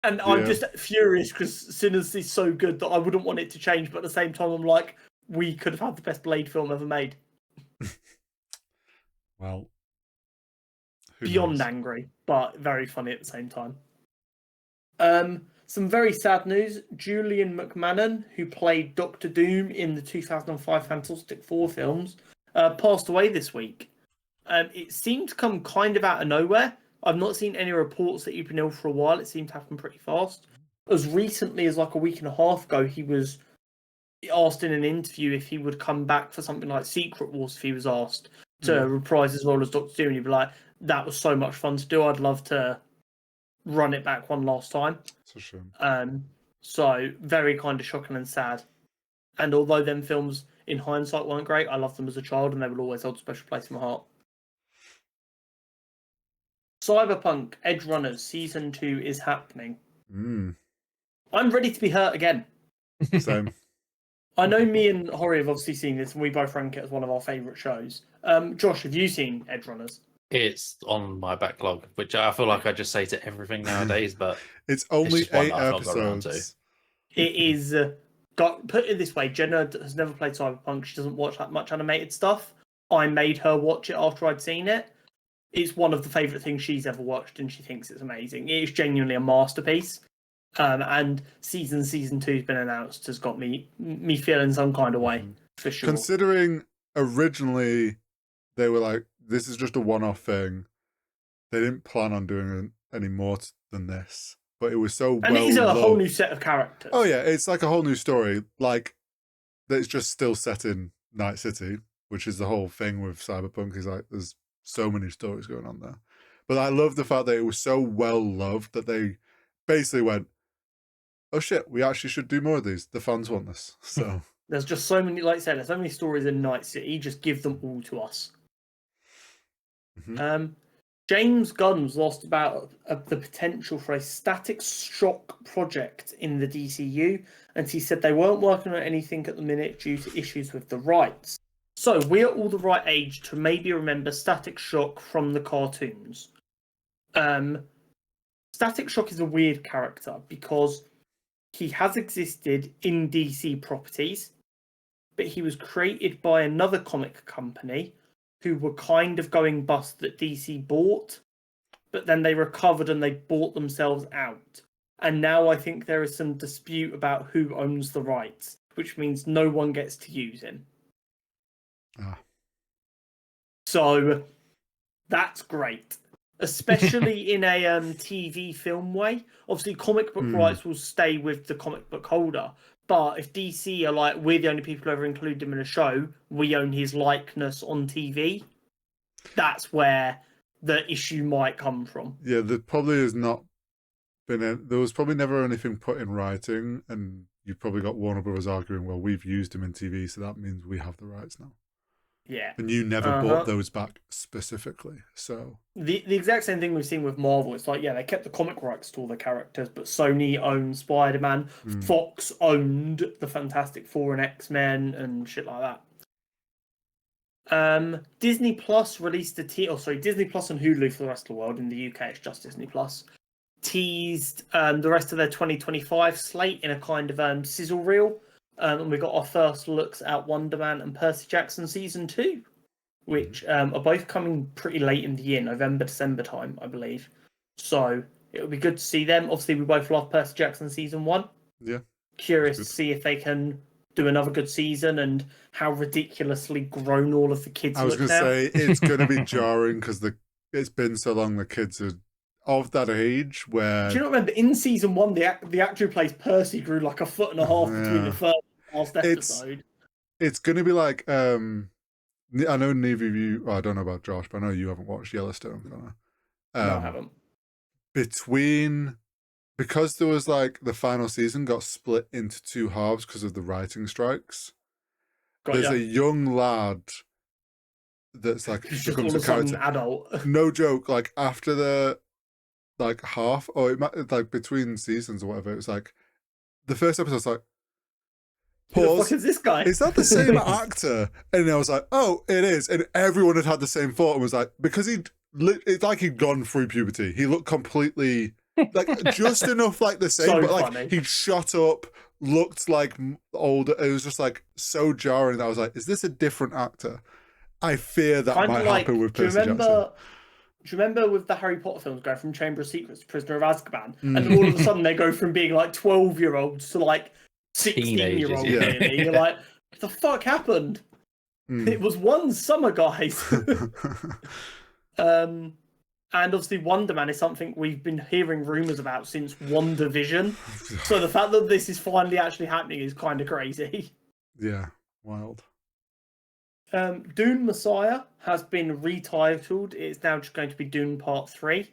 And I'm just furious because Sinners is so good that I wouldn't want it to change, but at the same time I'm like, we could have had the best Blade film ever made. Well, beyond angry, but very funny at the same time. Some very sad news. Julian McMahon, who played Doctor Doom in the 2005 Fantastic Four films, passed away this week. It seemed to come kind of out of nowhere. I've not seen any reports that he'd been ill for a while. It seemed to happen pretty fast. As recently as like a week and a half ago, he was asked in an interview if he would come back for something like Secret Wars if he was asked to reprise his role as Doctor Doom. He'd be like, that was so much fun to do. I'd love to run it back one last time. It's a shame. So very kind of shocking and sad. And although them films in hindsight weren't great, I loved them as a child and they will always hold a special place in my heart. Cyberpunk Edge Runners Season 2 is happening. I'm ready to be hurt again. Same. I know me and Hori have obviously seen this and we both rank it as one of our favourite shows. Josh, have you seen Edge Runners? It's on my backlog, which I feel like I just say to everything nowadays, but it's only 8 episodes. It is... put it this way, Jenna has never played Cyberpunk. She doesn't watch that much animated stuff. I made her watch it after I'd seen it. It's one of the favourite things she's ever watched, and she thinks it's amazing. It is genuinely a masterpiece. And season 2 has been announced, has got me feeling some kind of way, for sure. Considering originally they were like, this is just a one-off thing. They didn't plan on doing any more than this. But it was so and well it is a loved. whole new set of characters. Oh yeah, it's like a whole new story. Like, that's just still set in Night City, which is the whole thing with Cyberpunk, is like there's so many stories going on there. But I love the fact that it was so well loved that they basically went, oh shit, we actually should do more of these. The fans want this. So there's just so many, like I said, there's so many stories in Night City. Just give them all to us. James Gunn's lost about the potential for a Static Shock project in the DCU, and he said they weren't working on anything at the minute due to issues with the rights. So we're all the right age to maybe remember Static Shock from the cartoons. Static Shock is a weird character because he has existed in DC properties, but he was created by another comic company who were kind of going bust that DC bought, but then they recovered and they bought themselves out. And now I think there is some dispute about who owns the rights, which means no one gets to use him. So that's great, especially in a TV film way. Obviously, comic book rights will stay with the comic book holder. But if DC are like, we're the only people who ever include him in a show, we own his likeness on TV, that's where the issue might come from. Yeah, there probably has not been... there was probably never anything put in writing, and you've probably got Warner Brothers arguing, well, we've used him in TV, so that means we have the rights now. Yeah. And you never bought those back specifically, so... The exact same thing we've seen with Marvel. It's like, yeah, they kept the comic rights to all the characters, but Sony owned Spider-Man, Fox owned the Fantastic Four and X-Men, and shit like that. Disney Plus released Disney Plus and Hulu for the rest of the world. In the UK, it's just Disney Plus. Teased the rest of their 2025 slate in a kind of sizzle reel. And we got our first looks at Wonder Man and Percy Jackson Season 2, which are both coming pretty late in the year, November, December time, I believe. So it'll be good to see them. Obviously, we both love Percy Jackson Season 1. Yeah. Curious to see if they can do another good season and how ridiculously grown all of the kids look. I was going to say, it's going to be jarring because it's been so long, the kids are of that age where... Do you not remember, in Season 1, the actor who plays Percy grew like 1.5 feet between the first and last episode. It's going to be like... I know neither of you... Well, I don't know about Josh, but I know you haven't watched Yellowstone. No, I haven't. Because there was like... The final season got split into 2 halves because of the writing strikes. There's a young lad that's like... He's just all of a sudden an adult. No joke, like after the... like half, or it might, like between seasons or whatever, it's like the first episode was like, pause, who the fuck is this guy? Is that the same actor? And I was like, oh, it is. And everyone had the same thought and was like, because it's like he'd gone through puberty. He looked completely like just enough like the same, so but like funny. he'd shot up, looked like older. It was just like so jarring that I was like, is this a different actor? I fear that kind might happen with Percy Jackson. Do you remember with the Harry Potter films going from Chamber of Secrets to Prisoner of Azkaban? And all of a sudden they go from being like 12-year-olds to like 16-year-olds. Yeah. Really. You're like, what the fuck happened? It was one summer, guys. And obviously Wonder Man is something we've been hearing rumours about since WandaVision. So the fact that this is finally actually happening is kind of crazy. Yeah, wild. Dune Messiah has been retitled. It's now just going to be Dune Part 3.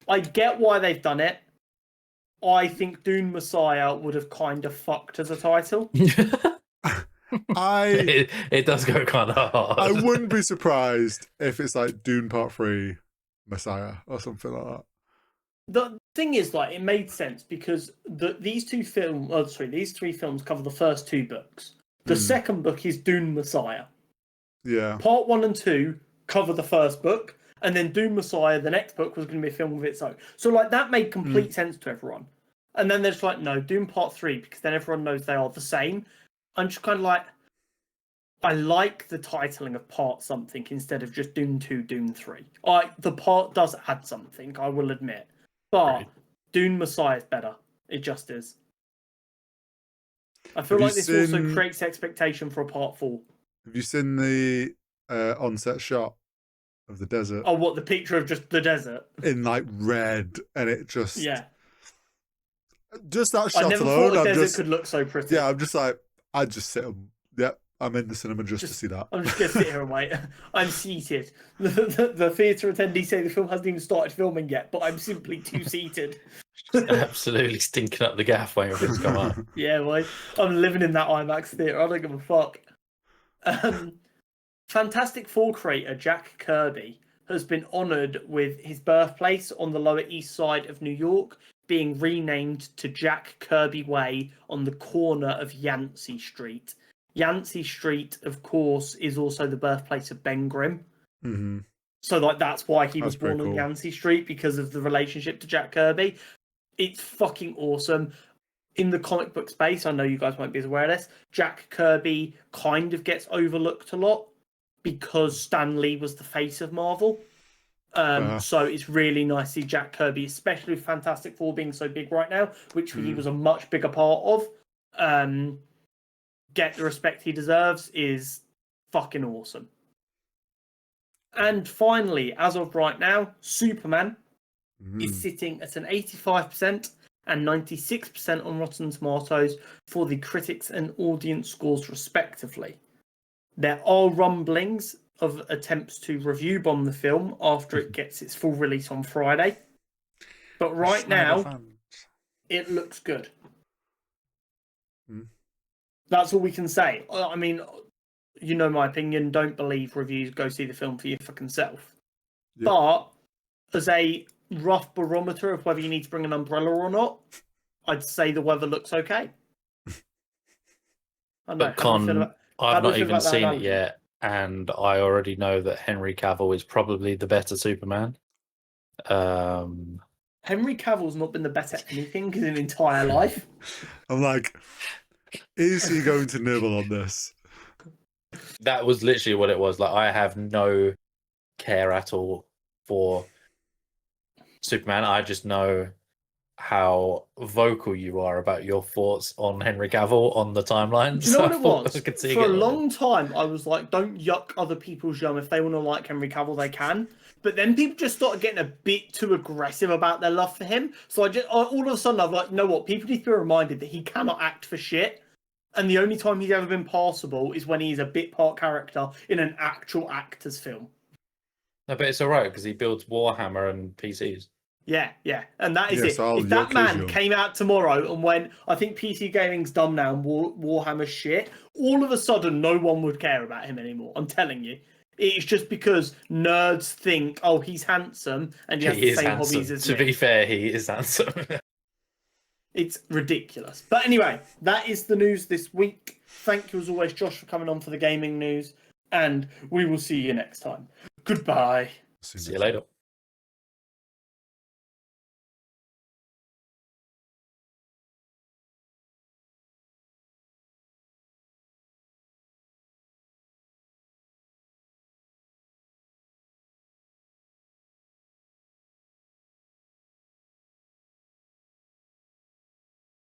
I get why they've done it. I think Dune Messiah would have kind of fucked as a title. It does go kind of hard. I wouldn't be surprised if it's like Dune Part 3 Messiah or something like that. The thing is, like, it made sense because these three films cover the first two books. The second book is Dune Messiah. Yeah. Part 1 and 2 cover the first book, and then Dune Messiah, the next book, was going to be a film of its own. So, like, that made complete sense to everyone. And then they're just like, no, Dune Part 3, because then everyone knows they are the same. I'm just kind of like, I like the titling of Part something instead of just Dune 2, Dune 3. The part does add something, I will admit. But Dune Messiah is better. It just is. I feel like this also creates expectation for a Part 4. Have you seen the on-set shot of the desert? Oh, what, the picture of just the desert? In, like, red, and it just... Yeah. Just that shot alone. I never thought a desert could look so pretty. Yeah, I'm just like, I'd just sit and... Yep, I'm in the cinema just to see that. I'm just going to sit here and wait. I'm seated. The theatre attendees say the film hasn't even started filming yet, but I'm simply too seated. Just absolutely stinking up the gaff waiting for it to come up. Yeah, well, I'm living in that IMAX theatre. I don't give a fuck. Fantastic Four creator Jack Kirby has been honoured with his birthplace on the Lower East Side of New York being renamed to Jack Kirby Way on the corner of Yancey Street. Yancey Street, of course, is also the birthplace of Ben Grimm. Mm-hmm. So, like, that's why he was born on Yancey Street, because of the relationship to Jack Kirby. It's fucking awesome. In the comic book space, I know you guys won't be as aware of this, Jack Kirby kind of gets overlooked a lot because Stan Lee was the face of Marvel. So it's really nice to see Jack Kirby, especially with Fantastic Four being so big right now, which he was a much bigger part of. Get the respect he deserves is fucking awesome. And finally, as of right now, Superman is sitting at an 85% and 96% on Rotten Tomatoes for the critics and audience scores respectively. There are rumblings of attempts to review bomb the film after it gets its full release on Friday. But right now, it looks good. That's all we can say. I mean, you know my opinion. Don't believe reviews. Go see the film for your fucking self. Yep. But as a rough barometer of whether you need to bring an umbrella or not, I'd say the weather looks okay. But Con, I've not even seen it yet, and I already know that Henry Cavill is probably the better Superman. Henry Cavill's not been the better anything in his entire life. I'm like, is he going to nibble on this? That was literally what it was. Like, I have no care at all for Superman. I just know how vocal you are about your thoughts on Henry Cavill on the timeline. Do you know what it was? For a long time, I was like, don't yuck other people's yum. If they want to like Henry Cavill, they can. But then people just started getting a bit too aggressive about their love for him. So all of a sudden, I'm like, you know what? People need to be reminded that he cannot act for shit. And the only time he's ever been passable is when he's a bit part character in an actual actor's film. No, but it's all right because he builds Warhammer and PCs. Yeah. And that is it. If that man came out tomorrow and went, I think PC gaming's dumb now and Warhammer's shit, all of a sudden no one would care about him anymore. I'm telling you. It's just because nerds think, oh, he's handsome and he has the same hobbies as me. To be fair, he is handsome. It's ridiculous. But anyway, that is the news this week. Thank you as always, Josh, for coming on for the gaming news. And we will see you next time. Goodbye. See you later.